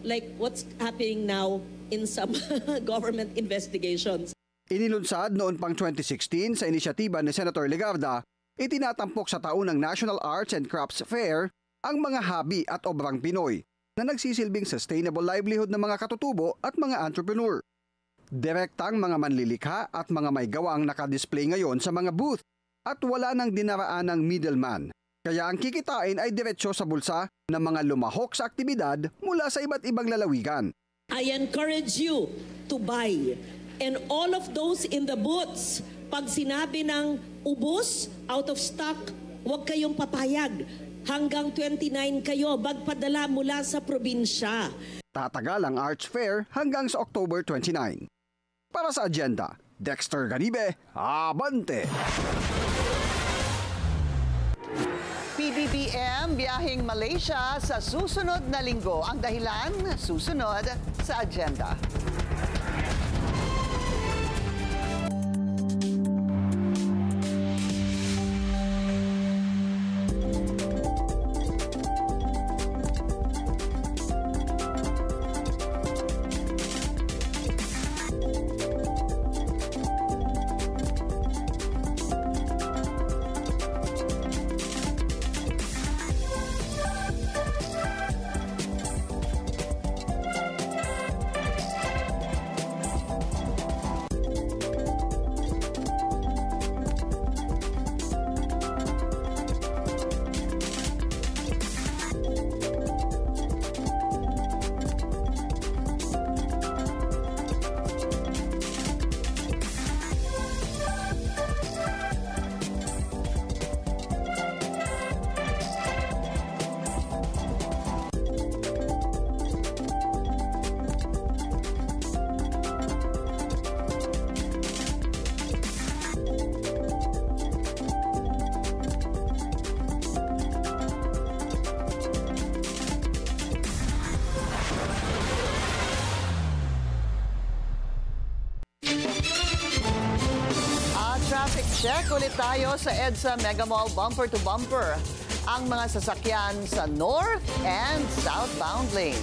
Speaker 23: Like what's happening now in some government investigations.
Speaker 22: Inilunsad noon pang 2016 sa inisyatiba ni Senator Legarda, itinatampok sa taunang National Arts and Crafts Fair ang mga hobby at obrang Pinoy na nagsisilbing sustainable livelihood ng mga katutubo at mga entrepreneur. Direktang mga manlilikha at mga may gawa ang nakadisplay ngayon sa mga booth at wala nang dinaraan ng middleman. Kaya ang kikitain ay diretsyo sa bulsa ng mga lumahok sa aktibidad mula sa iba't ibang lalawigan.
Speaker 23: I encourage you to buy. And all of those in the booths, pag sinabi ng ubos, out of stock, huwag kayong papayag. Hanggang 29 kayo, magpadala mula sa probinsya.
Speaker 22: Tatagal ang Arts Fair hanggang sa October 29. Para sa Agenda, Dexter Ganibe, Abante!
Speaker 4: PBBM biyaheng Malaysia sa susunod na linggo. Ang dahilan, susunod sa Agenda. Traffic check ulit tayo sa EDSA Mega Mall Bumper to Bumper. Ang mga sasakyan sa north and southbound lanes.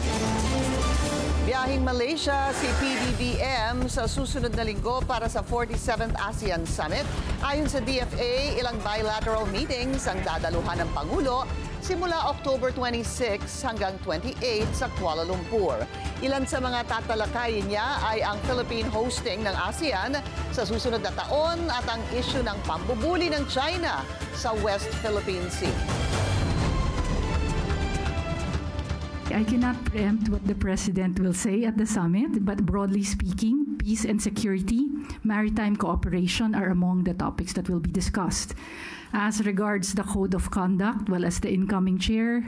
Speaker 4: Biyahing Malaysia si PBBM sa susunod na linggo para sa 47th ASEAN Summit. Ayon sa DFA, ilang bilateral meetings ang dadaluhan ng Pangulo simula October 26 hanggang 28 sa Kuala Lumpur. Ilan sa mga tatalakayin niya ay ang Philippine hosting ng ASEAN sa susunod na taon at ang issue ng pambubuli ng China sa West Philippine Sea.
Speaker 1: I cannot preempt what the President will say at the summit, but broadly speaking, peace and security, maritime cooperation are among the topics that will be discussed. As regards the Code of Conduct, well, as the incoming chair,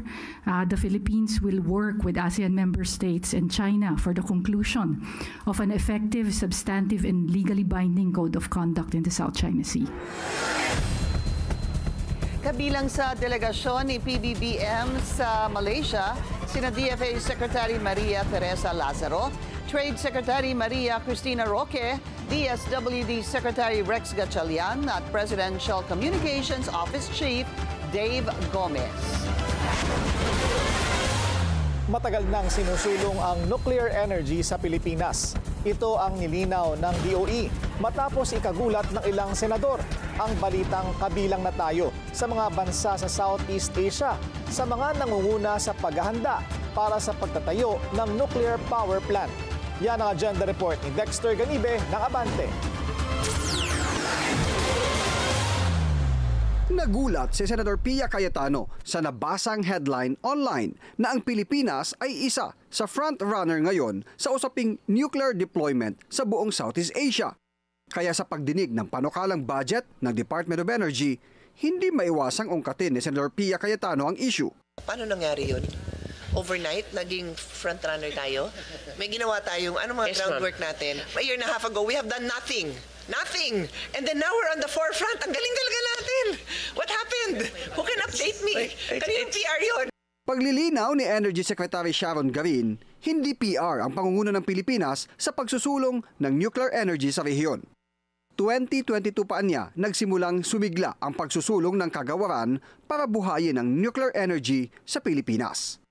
Speaker 1: the Philippines will work with ASEAN member states and China for the conclusion of an effective, substantive, and legally binding Code of Conduct in the South China Sea.
Speaker 4: Kabilang sa delegasyon ni PBBM sa Malaysia, sina DFA Secretary Maria Teresa Lazaro, Trade Secretary Maria Cristina Roque, DSWD Secretary Rex Gatchalian at Presidential Communications Office Chief Dave Gomez.
Speaker 3: Matagal nang sinusulong ang nuclear energy sa Pilipinas. Ito ang nilinaw ng DOE matapos ikagulat ng ilang senador ang balitang kabilang na tayo sa mga bansa sa Southeast Asia sa mga nangunguna sa paghahanda para sa pagtatayo ng nuclear power plant. Yan ang agenda report ni Dexter Ganibe ng Abante.
Speaker 22: Nagulat si Senator Pia Cayetano sa nabasang headline online na ang Pilipinas ay isa sa front-runner ngayon sa usaping nuclear deployment sa buong Southeast Asia. Kaya sa pagdinig ng panukalang budget ng Department of Energy, hindi maiwasang ungkatin ni Senator Pia Cayetano ang issue.
Speaker 9: Paano nangyari yun? Overnight, naging front-runner tayo? May ginawa tayong mga groundwork natin? A year and a half ago, we have done nothing. Nothing! And then now we're on the forefront. Ang galing talaga natin! What happened? Who can update me? Kaninong PR yun?
Speaker 22: Paglilinaw ni Energy Secretary Sharon Garin, hindi PR ang pangunguna ng Pilipinas sa pagsusulong ng nuclear energy sa rehiyon. 2022 pa niya nagsimulang sumigla ang pagsusulong ng kagawaran para buhayin ang nuclear energy sa Pilipinas.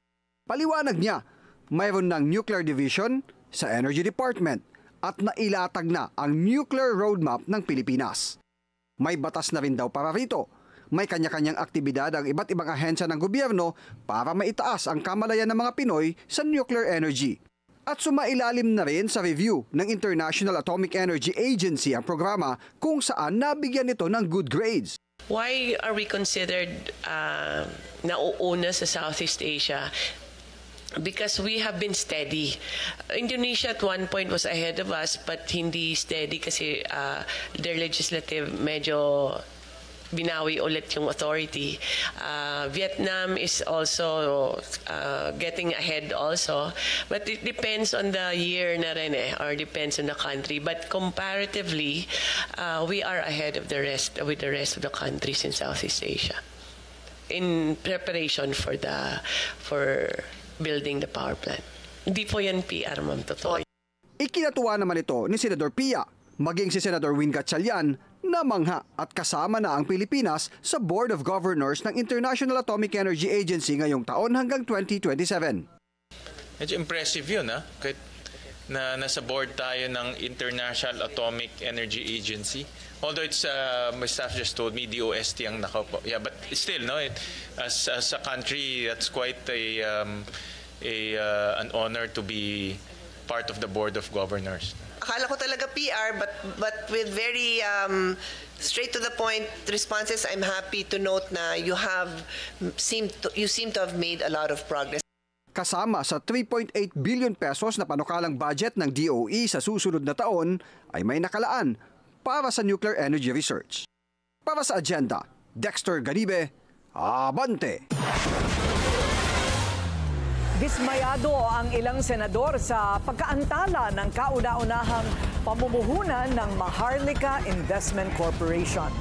Speaker 22: Paliwanag niya, mayroon ng nuclear division sa Energy Department at nailatag na ang nuclear roadmap ng Pilipinas. May batas na rin daw para rito. May kanya-kanyang aktibidad ang iba't ibang ahensya ng gobyerno para maitaas ang kamalayan ng mga Pinoy sa nuclear energy. At sumailalim na rin sa review ng International Atomic Energy Agency ang programa kung saan nabigyan nito ng good grades.
Speaker 9: Why are we considered nauuna sa Southeast Asia? Because we have been steady. Indonesia at one point was ahead of us, but hindi steady kasi their legislative medyo binawi ulit yung authority. Vietnam is also getting ahead also, but it depends on the year na rin or depends on the country. But comparatively, we are ahead of the rest with the rest of the countries in Southeast Asia in preparation for building the power plant. Hindi po yan PR, ma'am, totoo.
Speaker 22: Ikinatuwa naman ito ni Senador Pia, maging si Senador Win Gatchalian na mangha at kasama na ang Pilipinas sa Board of Governors ng International Atomic Energy Agency ngayong taon hanggang 2027.
Speaker 10: Medyo impressive yun, ha? Kahit na nasa board tayo ng International Atomic Energy Agency. Although it's my staff just told me DOST ang nakaupo. Yeah, but still, no, as a country, that's quite an honor to be part of the Board of Governors.
Speaker 9: Akala ko talaga PR, but with very straight to the point responses, I'm happy to note na you seem to have made a lot of progress.
Speaker 22: Kasama sa 3.8 billion pesos na panukalang budget ng DOE sa susunod na taon ay may nakalaan para sa nuclear energy research. Para sa agenda, Dexter Ganibe, Abante.
Speaker 2: Dismayado ang ilang senador sa pagkaantala ng kauna-unahang pamumuhunan ng Maharlika Investment Corporation.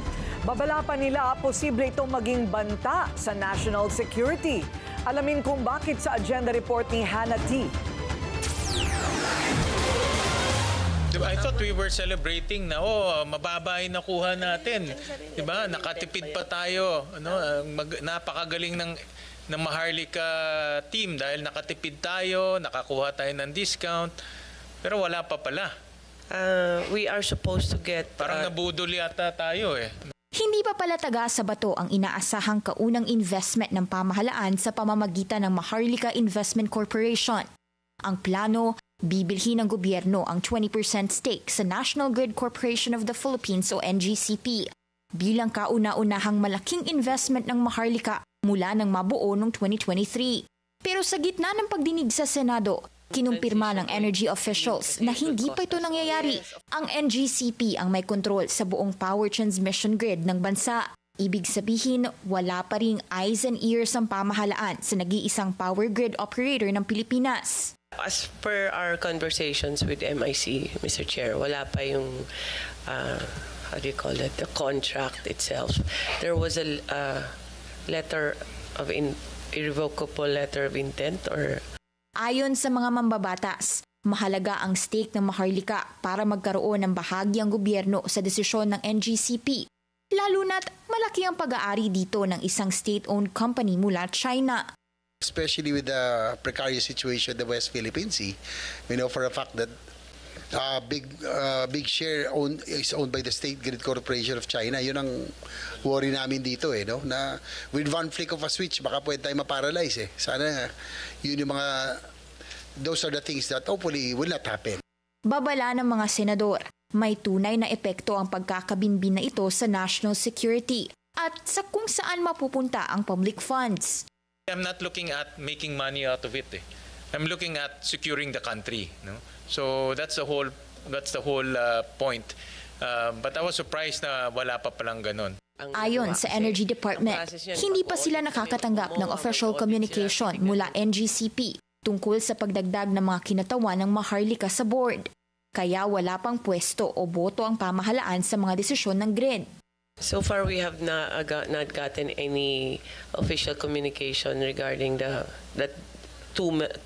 Speaker 2: Babala pa nila posible itong maging banta sa national security. Alamin kung bakit sa agenda report ni Hannah T.
Speaker 10: I thought we were celebrating na mababa yung nakuha natin. 'Di ba? Nakatipid pa tayo. Napakagaling ng Maharlika team dahil nakatipid tayo, nakakuha tayo ng discount. Pero wala pa pala.
Speaker 9: We are supposed to get...
Speaker 10: Parang nabudol yata tayo eh.
Speaker 6: Hindi pa pala taga sa bato ang inaasahang kaunang investment ng pamahalaan sa pamamagitan ng Maharlika Investment Corporation. Ang plano, bibilhin ng gobyerno ang 20% stake sa National Grid Corporation of the Philippines o NGCP bilang kauna-unahang malaking investment ng Maharlika mula nang mabuo noong 2023. Pero sa gitna ng pagdinig sa Senado, kinumpirma ng energy officials na hindi pa ito nangyayari. Ang NGCP ang may kontrol sa buong power transmission grid ng bansa. Ibig sabihin, wala pa ring eyes and ears ang pamahalaan sa nag-iisang power grid operator ng Pilipinas.
Speaker 9: As per our conversations with MIC, Mr. Chair, wala pa yung, how do you call it, the contract itself. There was a irrevocable letter of intent or...
Speaker 6: Ayon sa mga mambabatas, mahalaga ang stake ng Maharlika para magkaroon ng bahagi ang gobyerno sa desisyon ng NGCP, lalo na't malaki ang pag-aari dito ng isang state-owned company mula China.
Speaker 7: Especially with the precarious situation in the West Philippine Sea, we know for a fact that big share is owned by the State Grid Corporation of China. Yun ang worry namin dito no? Na with one flick of a switch, baka pwede tayo maparalyze Sana yun yung those are the things that hopefully will not happen.
Speaker 6: Babala ng mga senador, may tunay na epekto ang pagkakabinbin na ito sa national security at sa kung saan mapupunta ang public funds.
Speaker 10: I'm not looking at making money out of it. I'm looking at securing the country. No? So that's the whole point. But I was surprised na wala pa palang ganun.
Speaker 6: Ayon sa Energy Department, hindi pa sila nakakatanggap ng official communication mula NGCP tungkol sa pagdagdag ng mga kinatawan ng Maharlika sa board. Kaya wala pang pwesto o boto ang pamahalaan sa mga desisyon ng grid.
Speaker 9: So far, we have not gotten any official communication regarding that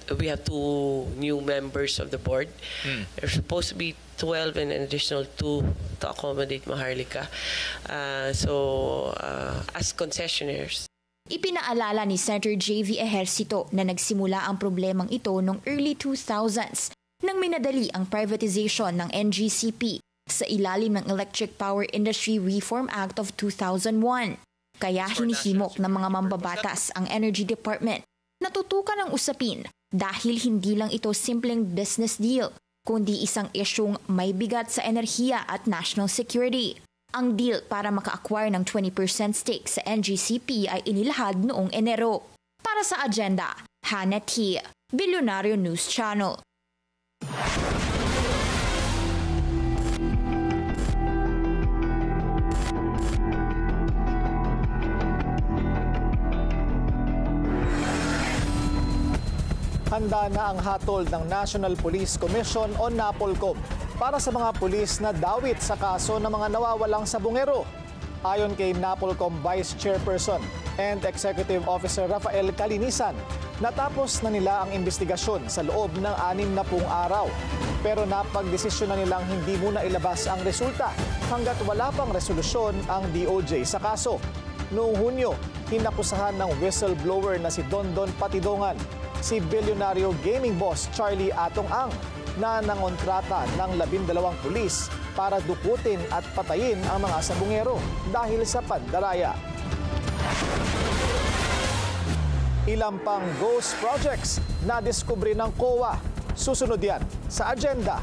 Speaker 9: we have two new members of the board. There's supposed to be 12 and an additional 2 to accommodate Maharlika. As concessionaires.
Speaker 6: Ipinaalala ni Senator J.V. Ejercito na nagsimula ang problemang ito noong early 2000s nang minadali ang privatization ng NGCP sa ilalim ng Electric Power Industry Reform Act of 2001. Kaya hinihimok ng mga mambabatas ang Energy Department na tutukan ang usapin dahil hindi lang ito simpleng business deal, kundi isang isyung may bigat sa enerhiya at national security. Ang deal para maka-acquire ng 20% stake sa NGCP ay inilahad noong Enero. Para sa agenda, Hannah T., Bilyonaryo News Channel.
Speaker 3: Handa na ang hatol ng National Police Commission o NAPOLCOM para sa mga pulis na dawit sa kaso ng mga nawawalang sabungero. Ayon kay NAPOLCOM Vice Chairperson and Executive Officer Rafael Calinisan, natapos na nila ang investigasyon sa loob ng 60 araw. Pero napagdesisyon na nilang hindi muna ilabas ang resulta hanggat wala pang resolusyon ang DOJ sa kaso. Noong Hunyo, hinakusahan ng whistleblower na si Dondon Patidongan si bilyonaryo gaming boss Charlie Atong Ang na nangontrata ng 12 pulis para dukutin at patayin ang mga sabungero dahil sa pandaraya. Ilang pang ghost projects na diskubre ng COA. Susunod yan sa agenda.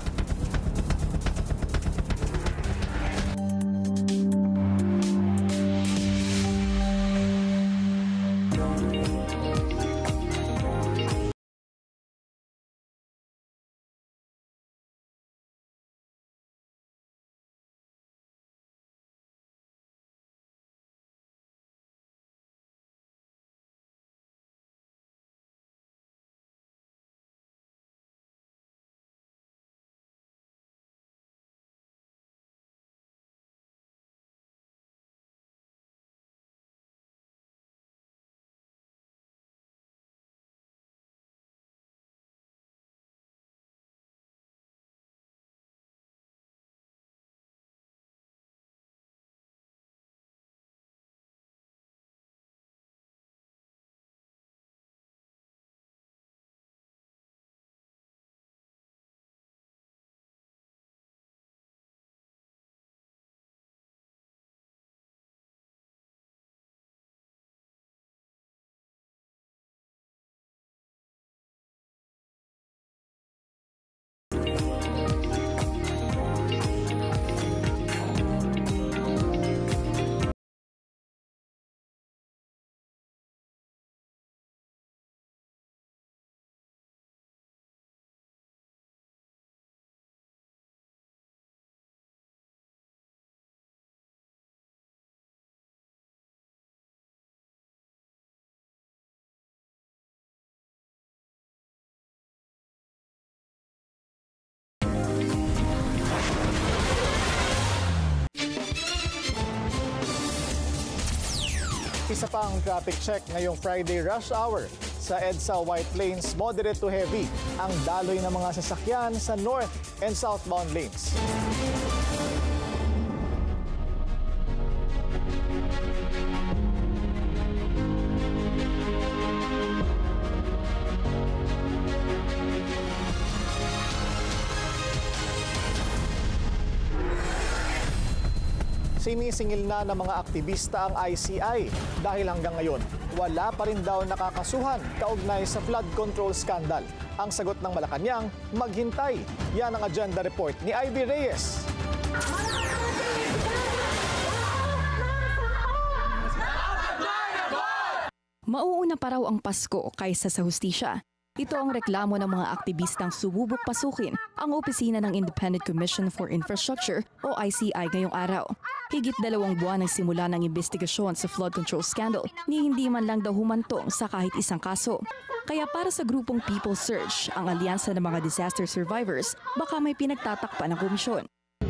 Speaker 3: Isa pang traffic check ngayong Friday rush hour. Sa EDSA White Plains, moderate to heavy ang daloy ng mga sasakyan sa north and southbound lanes. Sinisingil na ng mga aktivista ang ICI dahil hanggang ngayon wala pa rin daw nakakasuhan kaugnay sa flood control scandal. Ang sagot ng Malacanang, maghintay. Yan ang agenda report ni Ivy Reyes.
Speaker 11: Mauuna pa raw ang Pasko kaysa sa hustisya. Ito ang reklamo ng mga aktivistang sububok pasukin ang opisina ng Independent Commission for Infrastructure o ICI ngayong araw. Higit 2 buwan ang simula ng investigasyon sa flood control scandal ni hindi man lang daw humantong sa kahit isang kaso. Kaya para sa grupong People Search, ang alyansa ng mga disaster survivors, baka may pinagtatakpan ng komisyon.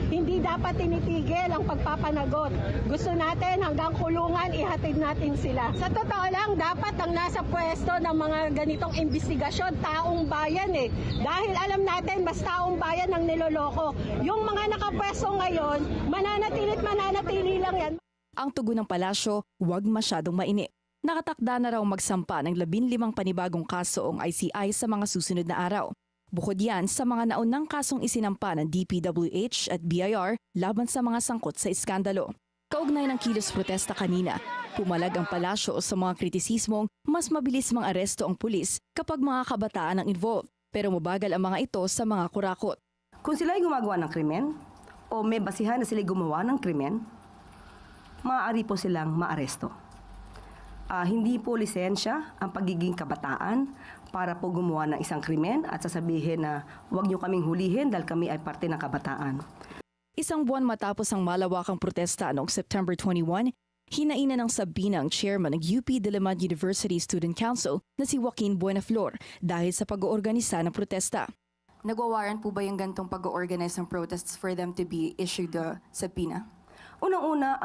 Speaker 12: Hindi dapat tinitigil ang pagpapanagot. Gusto natin hanggang kulungan ihatid natin sila. Sa totoo lang, dapat ang nasa pwesto ng mga ganitong investigasyon, taong bayan eh. Dahil alam natin, mas taong bayan ang niloloko. Yung mga nakapwesto ngayon, mananatili lang yan.
Speaker 11: Ang tugon ng palasyo, huwag masyadong mainit. Nakatakda na raw magsampa ng 15 panibagong kaso ang ICI sa mga susunod na araw. Bukod yan sa mga naunang kasong isinampa ng DPWH at BIR laban sa mga sangkot sa iskandalo. Kaugnay ng kilos protesta kanina, pumalag ang palasyo sa mga kritisismong mas mabilis mang aresto ang pulis kapag mga kabataan ang involved, pero mabagal ang mga ito sa mga kurakot.
Speaker 14: Kung sila ay gumagawa ng krimen o may basihan na sila gumawa ng krimen, maaari po silang maaresto. Hindi po lisensya ang pagiging kabataan para po gumawa ng isang krimen at sasabihin na huwag niyo kaming hulihin dahil kami ay parte ng kabataan.
Speaker 11: Isang buwan matapos ang malawakang protesta noong September 21, hinaina ng sabi ng chairman ng UP Diliman University Student Council na si Joaquin Buenaflor dahil sa pag-oorganisa ng protesta.
Speaker 24: Nagwawaran po ba yung gantong pag-organize ng protests for them to be issued the subpoena?
Speaker 14: Unang-una,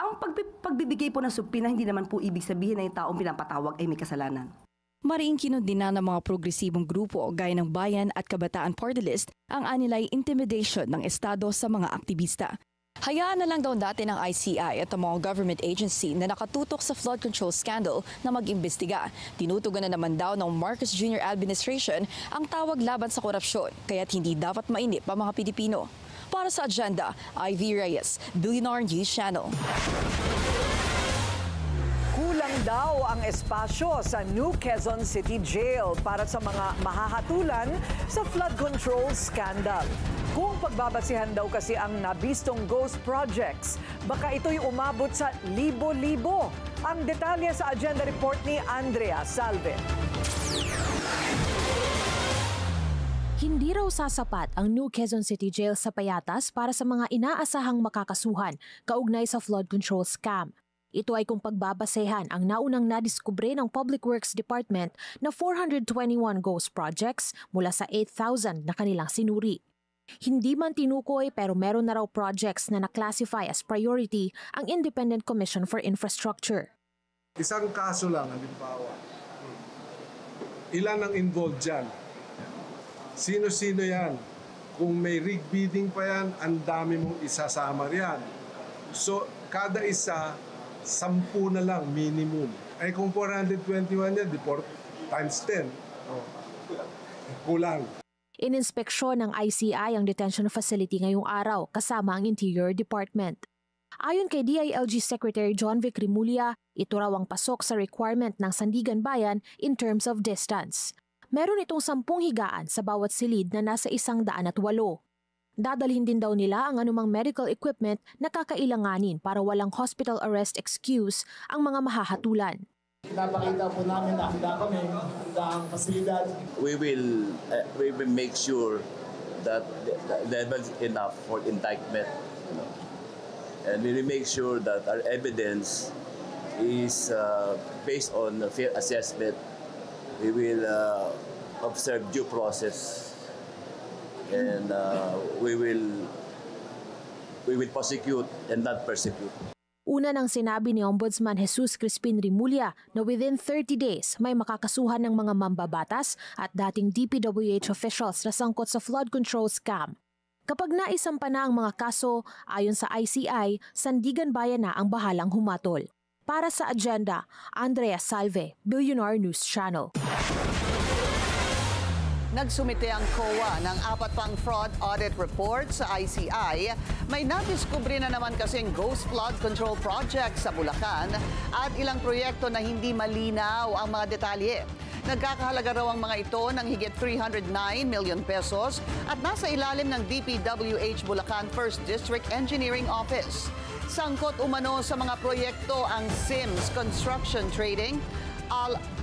Speaker 14: ang pagbibigay po ng subpoena hindi naman po ibig sabihin na yung taong pinapatawag ay may kasalanan.
Speaker 11: Mariing kinundina ng mga progresibong grupo gaya ng Bayan at Kabataan Party List ang anilay intimidation ng Estado sa mga aktivista. Hayaan na lang daw dati ng ICI at ang mga government agency na nakatutok sa flood control scandal na mag-imbestiga. Tinutugan na naman daw ng Marcos Jr. administration ang tawag laban sa korupsyon, kaya't hindi dapat mainip ang mga Pilipino. Para sa agenda, Ivy Reyes, Billionaire News Channel.
Speaker 2: Kulang daw ang espasyo sa New Quezon City Jail para sa mga mahahatulan sa flood control scandal. Kung pagbabasihan daw kasi ang nabistong ghost projects, baka ito'y umabot sa libo-libo. Ang detalye sa agenda report ni Andrea Salve.
Speaker 17: Hindi raw sasapat ang New Quezon City Jail sa Payatas para sa mga inaasahang makakasuhan kaugnay sa flood control scam. Ito ay kung pagbabasehan ang naunang nadiskubre ng Public Works Department na 421 ghost projects mula sa 8,000 na kanilang sinuri. Hindi man tinukoy pero meron na raw projects na na-classify as priority ang Independent Commission for Infrastructure.
Speaker 25: Isang kaso lang, halimbawa. Ilan ang involved dyan? Sino-sino yan? Kung may rig bidding pa yan, ang dami mong isasama riyan. So, kada isa, 10 na lang minimum. Ay kung 421 yan, times 10. Oh. Kulang.
Speaker 17: Ininspeksyon ng ICI ang detention facility ngayong araw kasama ang Interior Department. Ayon kay DILG Secretary John Vic Rimulya, ito raw ang pasok sa requirement ng Sandigan Bayan in terms of distance. Meron itong 10 higaan sa bawat silid na nasa 108. Dadalhin din daw nila ang anumang medical equipment na kakailanganin para walang hospital arrest excuse ang mga mahahatulan.
Speaker 26: Napakita po namin na handa kami, handa ang pasilidad.
Speaker 27: We will make sure that there is enough for indictment. And we will make sure that our evidence is based on fair assessment. We will observe due process, and we will prosecute and not persecute.
Speaker 17: Una nang sinabi ni Ombudsman Jesus Crispin Rimulya na within 30 days may makakasuhan ng mga mambabatas at dating DPWH officials na sangkot sa flood control scam. Kapag naisampa na ang mga kaso, ayon sa ICI, Sandigan Bayan na ang bahalang humatol. Para sa agenda, Andrea Salve, Billionaire News Channel.
Speaker 4: Nagsumite ang COA ng 4 pang fraud audit report sa ICI. May nadiskubre na naman kasing ghost flood control project sa Bulacan at ilang proyekto na hindi malinaw ang mga detalye. Nagkakahalaga raw ang mga ito ng higit 309 million pesos at nasa ilalim ng DPWH Bulacan 1st District Engineering Office. Sangkot umano sa mga proyekto ang Sims Construction Trading,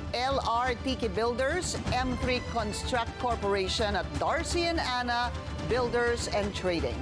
Speaker 4: LRTK Builders, M3 Construct Corporation at Darcy & Anna Builders and Trading.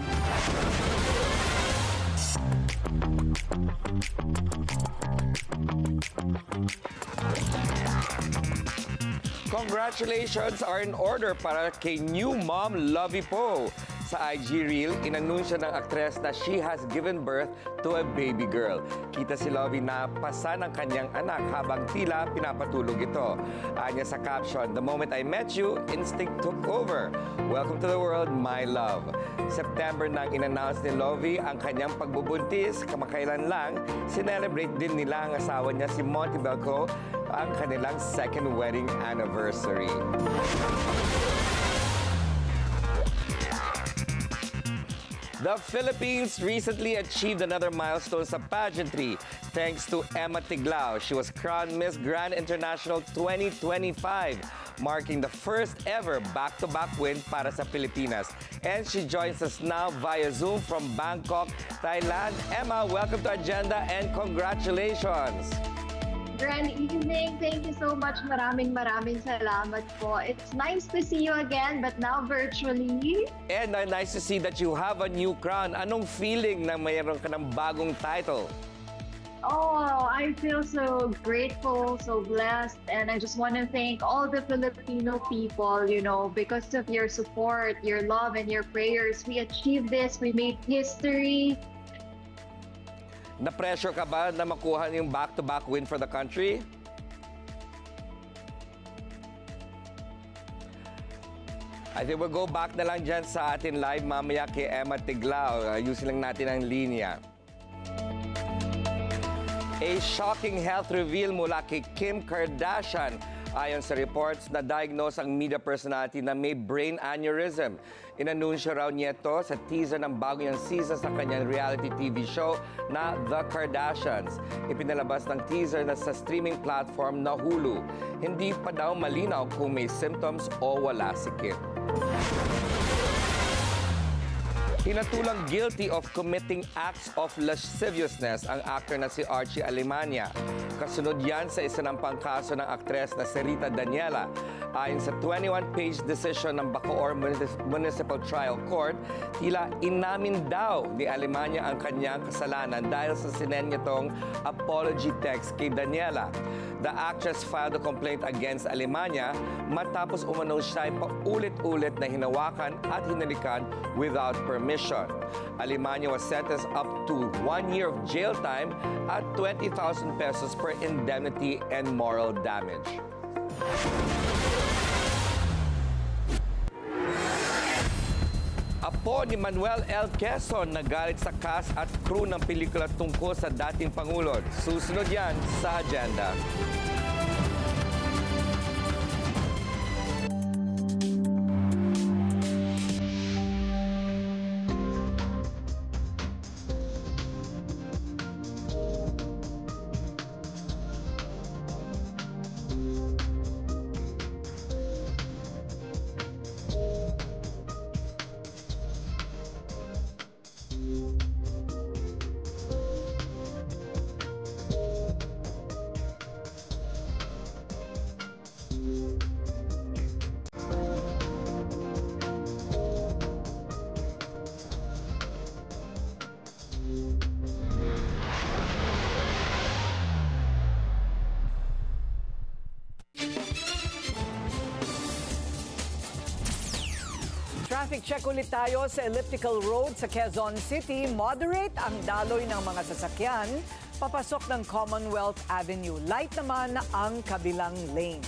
Speaker 8: Congratulations are in order para kay new mom Lovie Poe. Sa IG Reel, inanunsyo ng aktres na she has given birth to a baby girl. Kita si Lovie na pasa ng kanyang anak habang tila pinapatulog ito. Anya sa caption, "The moment I met you, instinct took over. Welcome to the world, my love." September nang in-announce ni Lovie ang kanyang pagbubuntis. Kamakailan lang, sinelebrate din nila ang asawa niya si Monty Belco ang kanilang second wedding anniversary. The Philippines recently achieved another milestone sa pageantry thanks to Emma Tiglao. She was crowned Miss Grand International 2025, marking the first ever back-to-back win para sa Pilipinas. And she joins us now via Zoom from Bangkok, Thailand. Emma, welcome to Agenda and congratulations!
Speaker 13: Grand evening. Thank you so much. Maraming salamat po. It's nice to see you again, but now virtually.
Speaker 8: And nice to see that you have a new crown. Anong feeling na mayroon ka ng bagong title?
Speaker 13: Oh, I feel so grateful, so blessed, and I just want to thank all the Filipino people, because of your support, your love, and your prayers, we achieved this. We made history.
Speaker 8: Na-pressure ka ba na makuha yung back-to-back win for the country? I think we'll go back na lang dyan sa atin live mamaya kay Emma Tiglao. Ayusin lang natin ang linya. A shocking health reveal mula kay Kim Kardashian. Ayon sa reports, na-diagnose ang media personality na may brain aneurysm. Inanunsyo raw niya ito sa teaser ng bago niyang season sa kanyang reality TV show na The Kardashians. Ipinalabas ng teaser na sa streaming platform na Hulu. Hindi pa daw malinaw kung may symptoms o wala si Kim. Hinatulang guilty of committing acts of lasciviousness ang actor na si Archie Alemania. Kasunod yan sa isinampang kaso ng aktres na si Rita Daniela. Ayon sa 21-page decision ng Bacoor Municipal Trial Court, tila inamin daw ni Alemania ang kanyang kasalanan dahil sa sinend nitong apology text kay Daniela. The actress filed a complaint against Alemania matapos umano siya paulit-ulit na hinawakan at hinalikan without permission. Alemania was sentenced up to 1 year of jail time at 20,000 pesos per indemnity and moral damage. Apo ni Manuel L. Quezon nagalit sa cast at crew ng pelikula tungkol sa dating Pangulo. Susunod yan sa agenda.
Speaker 2: Traffic check ulit tayo sa Elliptical Road sa Quezon City. Moderate ang daloy ng mga sasakyan papasok ng Commonwealth Avenue. Light naman ang kabilang lane.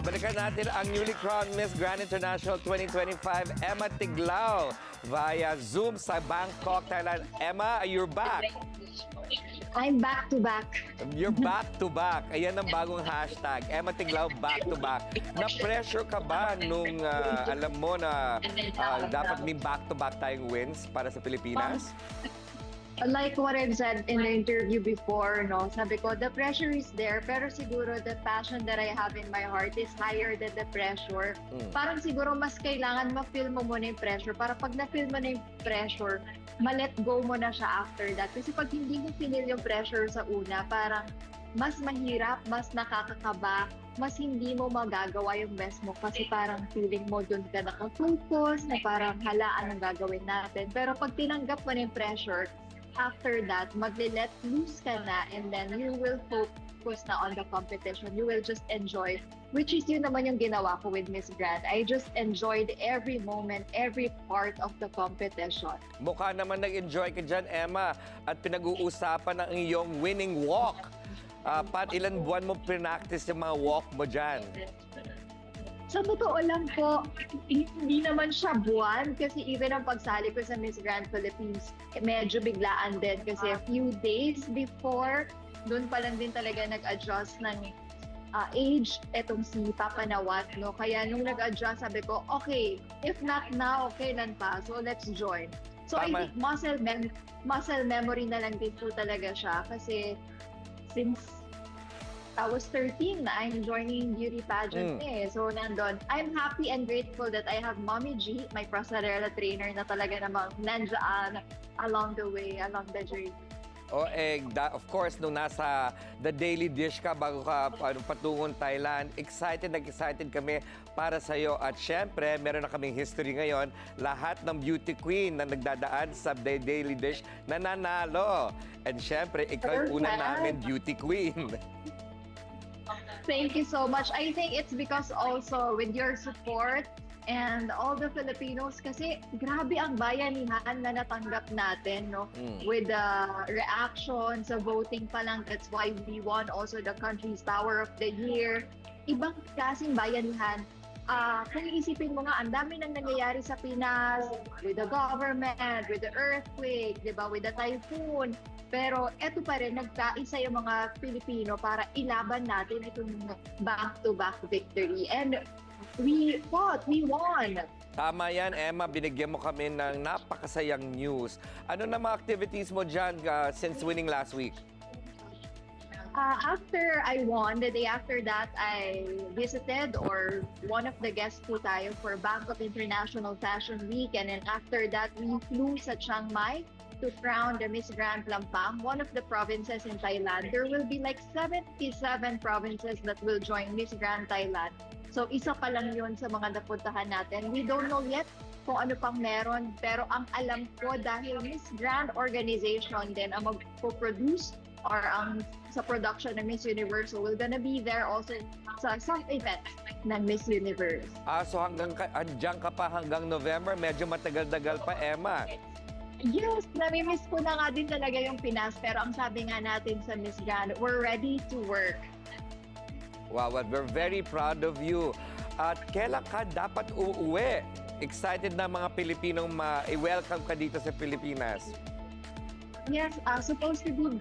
Speaker 8: Balikan natin ang newly crowned Miss Grand International 2025, Emma Tiglao, via Zoom sa Bangkok, Thailand. Emma, you're back.
Speaker 13: I'm back to back.
Speaker 8: You're back to back. Ayan ang bagong hashtag. Emma Tiglao, back to back. Na-pressure ka ba nung alam mo na dapat may back to back tayong wins para sa Pilipinas?
Speaker 13: Like what I've said in the interview before, no, sabi ko, the pressure is there, pero siguro the passion that I have in my heart is higher than the pressure. Parang siguro mas kailangan ma-feel mo muna yung pressure para pag na-feel mo na yung pressure, ma-let go mo na siya after that. Kasi pag hindi mo feel yung pressure sa una, parang mas mahirap, mas nakakakaba, mas hindi mo magagawa yung best mo kasi parang feeling mo dun ka nakafocus na parang hala, anong gagawin natin. Pero pag tinanggap mo na yung pressure, after that, magle-let loose ka na and then you will focus na on the competition. You will just enjoy, which is yun naman yung ginawa ko with Miss Grand. I just enjoyed every moment, every part of the competition.
Speaker 8: Mukha naman nag-enjoy ka dyan, Emma, at pinag-uusapan ang iyong winning walk. Ilan buwan mo pinactice yung mga walk mo dyan?
Speaker 13: Sa totoo lang po, hindi naman siya buwan kasi even ang pagsali ko sa Miss Grand Philippines, medyo biglaan din kasi a few days before, doon pa lang din talaga nag-adjust ng age etong si Papa Nawat, no? Kaya nung nag-adjust, sabi ko, okay, if not now, kailan pa? So let's join. So I think muscle memory na lang din po talaga siya kasi since I was 13, I'm joining beauty pageant So nandun, I'm happy and grateful that I have Mommy G, my pasarela trainer na talaga namang nandiyan along the way, along the journey.
Speaker 8: Of course, nung nasa The Daily Dish ka bago ka patungong Thailand, excited kami para sa'yo. At syempre, meron na kaming history ngayon. Lahat ng beauty queen na nagdadaan sa The Daily Dish nananalo. And syempre, ikaw yung una namin beauty queen.
Speaker 13: Thank you so much. I think it's because also with your support and all the Filipinos kasi grabe ang bayanihan na natanggap natin, no? With the reaction sa voting pa lang, that's why we won also the country's Power of the Year. Ibang klaseng bayanihan. Kung iisipin mo nga, ang dami nang nangyayari sa Pinas with the government, with the earthquake, di ba, with the typhoon. Pero eto pa rin, nagkaisa yung mga Pilipino para ilaban natin itong back-to-back victory. And we fought, we won.
Speaker 8: Tama yan, Emma. Binigyan mo kami ng napakasayang news. Ano na mga activities mo dyan since winning last week?
Speaker 13: After I won, the day after that, I visited or one of the guests po tayo for Bangkok International Fashion Week. And then after that, we flew sa Chiang Mai to crown the Miss Grand Lampang, one of the provinces in Thailand. There will be like 77 provinces that will join Miss Grand Thailand. So isa pa lang yun sa mga napuntahan natin. We don't know yet kung ano pang meron, pero ang alam ko dahil Miss Grand Organization din ang mag-produce or ang sa production ng Miss Universe, so we're gonna be there also sa some events ng Miss Universe.
Speaker 8: So andyan ka pa hanggang November, medyo matagal-tagal pa, Emma.
Speaker 13: Yes, nami-miss ko na nga din talaga yung Pinas, pero ang sabi nga natin sa Miss Grand, we're ready to work.
Speaker 8: Wow, we're very proud of you. At kailan ka dapat uuwi? Excited na mga Pilipinong ma-welcome ka dito sa Pilipinas.
Speaker 13: Yes, supposed to be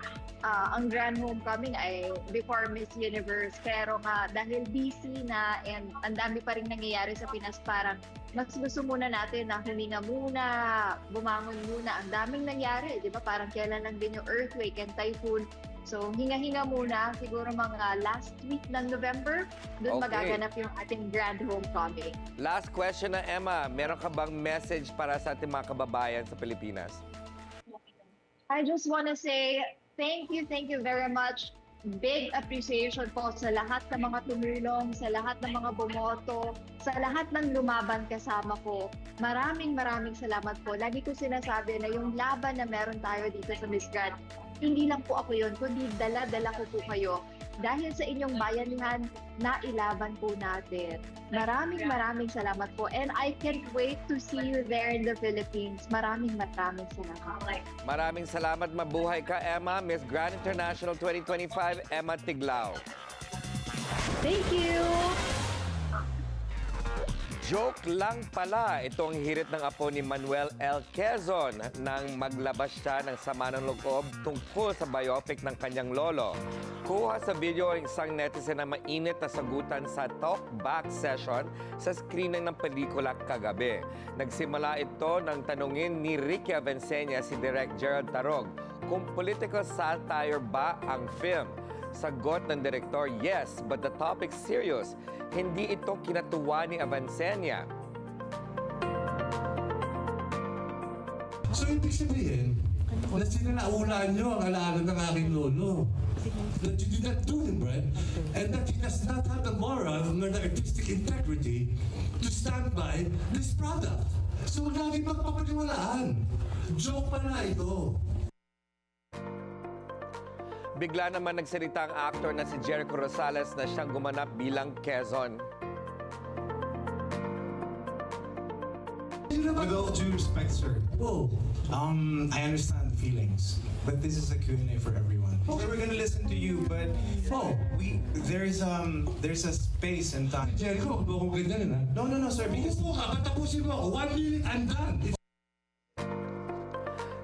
Speaker 13: ang grand homecoming ay before Miss Universe. Pero nga, dahil busy na and ang dami pa rin nangyayari sa Pinas, parang mas gusto muna natin na huminga muna, bumangon muna. Ang daming nangyari, di ba? Parang kailan lang din yung earthquake and typhoon. So, hinga-hinga muna. Siguro mga last week ng November, doon magaganap yung ating grand homecoming.
Speaker 8: Last question na, Emma. Meron ka bang message para sa ating mga kababayan sa Pilipinas?
Speaker 13: I just want to say thank you very much. Big appreciation po sa lahat ng mga tumulong, sa lahat ng mga bumoto, sa lahat ng lumaban kasama ko. Maraming salamat po. Lagi ko sinasabi na yung laban na meron tayo dito sa Miss Grand, hindi lang po ako yun, kundi dala-dala ko po kayo. Dahil sa inyong bayanihan, nailaban po natin. Maraming salamat po. And I can't wait to see you there in the Philippines. Maraming salamat.
Speaker 8: Maraming salamat. Mabuhay ka, Emma. Miss Grand International 2025, Emma Tiglao.
Speaker 13: Thank you!
Speaker 8: Joke lang pala itong hirit ng apo ni Manuel L. Quezon nang maglabas siya ng sama ng loob tungkol sa biopic ng kanyang lolo. Kuha sa video ang isang netizen na mainit na sagutan sa talk-back session sa screening ng pelikula kagabi. Nagsimula ito nang tanungin ni Ricky Avencenia si Direk Gerald Tarog kung political satire ba ang film. Sagot ng direktor, yes, but the topic serious. Hindi ito kinatuwa ni Avencenia.
Speaker 5: So, ibig sabihin, na sinanaulaan nyo ang alaala ng aking lolo. That you did not do him right, and that he does not have the moral nor the artistic integrity to stand by this product. So, huwag natin magpapaniwalaan. Joke pa na ito.
Speaker 8: Bigla naman nagsalita ang actor na si Jericho Rosales na siyang gumanap bilang Quezon.
Speaker 15: With all due respect, sir, I understand the feelings, but this is a Q&A for everyone. Okay. We're gonna listen to you, but there's a space and time.
Speaker 5: Jericho, huwag mo ganyan, ha?
Speaker 15: No, sir, because...
Speaker 5: Upo ka, patapusin mo ako. 1 minute, I'm done.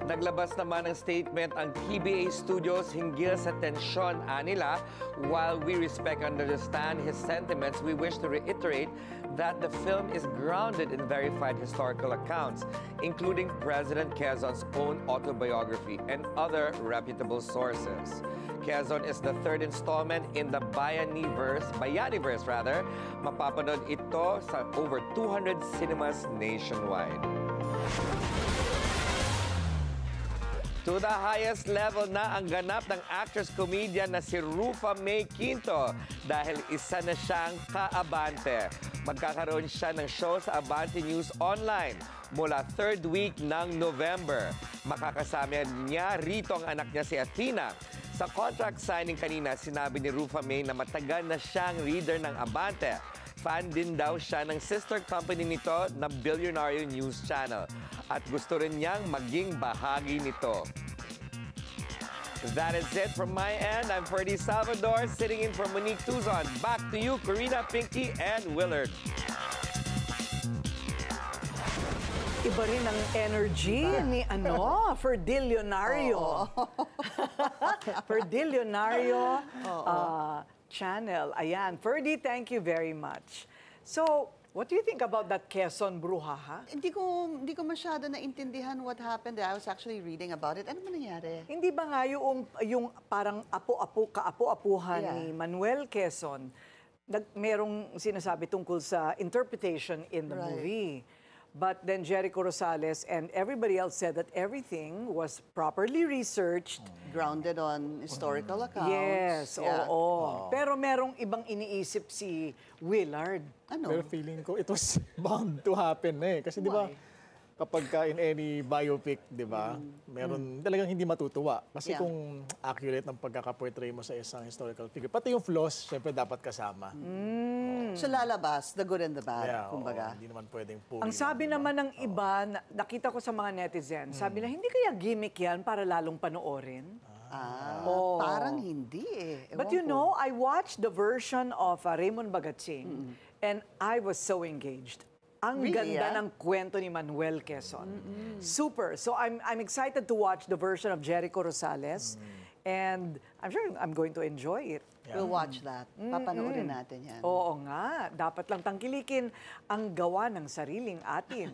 Speaker 8: Naglabas naman ng statement ang TBA Studios hinggil sa tensyon nila. While we respect and understand his sentiments, we wish to reiterate that the film is grounded in verified historical accounts, including President Quezon's own autobiography and other reputable sources. Quezon is the third installment in the Bayaniverse. Mapapanood ito sa over 200 cinemas nationwide. To the highest level na ang ganap ng actress-comedian na si Rufa May Quinto dahil isa na siyang kaabante. Magkakaroon siya ng show sa Abante News Online mula 3rd week ng November. Makakasama niya rito ang anak niya si Athena. Sa contract signing kanina, sinabi ni Rufa May na matagal na siyang reader ng Abante. Fan din daw siya ng sister company nito na Billionaire News Channel at gusto rin niyang maging bahagi nito. That is it from my end. I'm Ferdy Salvador, sitting in for Monique Tuzon. Back to you, Karina, Pinky, and Willard.
Speaker 2: Iba rin ang energy ni Ferdilionario. Ferdilionario channel. Ayan. Ferdy, thank you very much. So, what do you think about that Quezon Bruhaha?
Speaker 4: Hindi ko masyado naintindihan what happened. I was actually reading about it. Ano ba nangyari?
Speaker 2: Hindi ba nga yung parang kaapu-apuhan ni Manuel Quezon, merong sinasabi tungkol sa interpretation in the movie. But then Jericho Rosales and everybody else said that everything was properly researched.
Speaker 4: Grounded on historical accounts.
Speaker 2: Yes, oo. Pero merong ibang iniisip si Willard.
Speaker 4: Ano?
Speaker 3: Pero feeling ko it was bound to happen eh. Kasi di ba, kapag in any biopic, di ba, meron talagang hindi matutuwa. Kasi kung accurate ng pagkakaportray mo sa isang historical figure, pati yung flaws, syempre dapat kasama.
Speaker 4: So lalabas, the good and the bad, kumbaga.
Speaker 3: Hindi naman pwedeng puri.
Speaker 2: Ang sabi naman ng iba, nakita ko sa mga netizen, sabi na hindi kaya gimmick yan para lalong panoorin?
Speaker 4: Parang hindi eh.
Speaker 2: But you know, I watched the version of Raymond Bagatsing and I was so engaged. Ang ganda ng kwento ni Manuel Quezon. Super. So I'm excited to watch the version of Jericho Rosales and I'm sure I'm going to enjoy it.
Speaker 4: We'll watch that. Papanoorin natin yan.
Speaker 2: Oo nga. Dapat lang tangkilikin ang gawa ng sariling atin.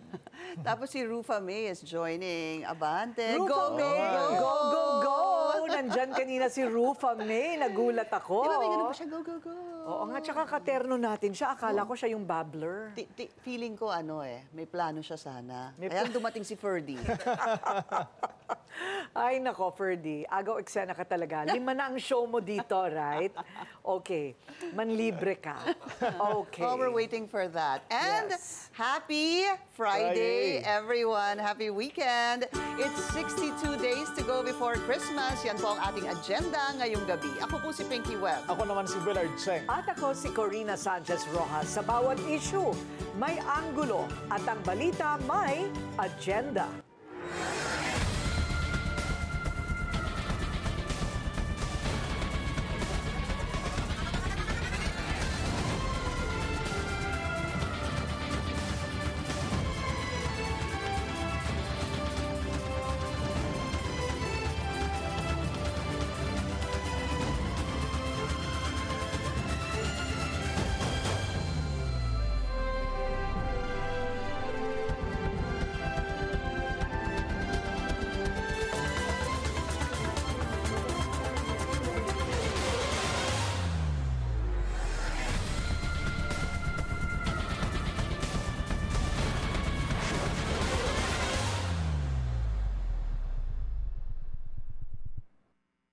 Speaker 4: Tapos si Rufa May is joining Abante.
Speaker 2: Rufa May! Go, go, go! Nandyan kanina si Rufa May. Nagulat ako.
Speaker 4: Di ba may ganun pa siya? Go, go, go!
Speaker 2: Oo nga, tsaka katerno natin siya. Akala ko siya yung babbler.
Speaker 4: Feeling ko may plano siya sana. Kaya dumating si Ferdy.
Speaker 2: Ay nako, Ferdy. Agaw eksena ka talaga. 5 na ang show mo dito, right? Okay. Manlibre ka. Okay.
Speaker 4: Oh, we're waiting for that. And happy Friday, everyone. Happy weekend. It's 62 days to go before Christmas. Yan po ang ating agenda ngayong gabi. Ako po si Pinky Webb.
Speaker 3: Ako naman si Willard Cheng.
Speaker 2: At ako si Corina Sanchez Rojas. Sa bawat issue, may anggulo at ang balita may agenda.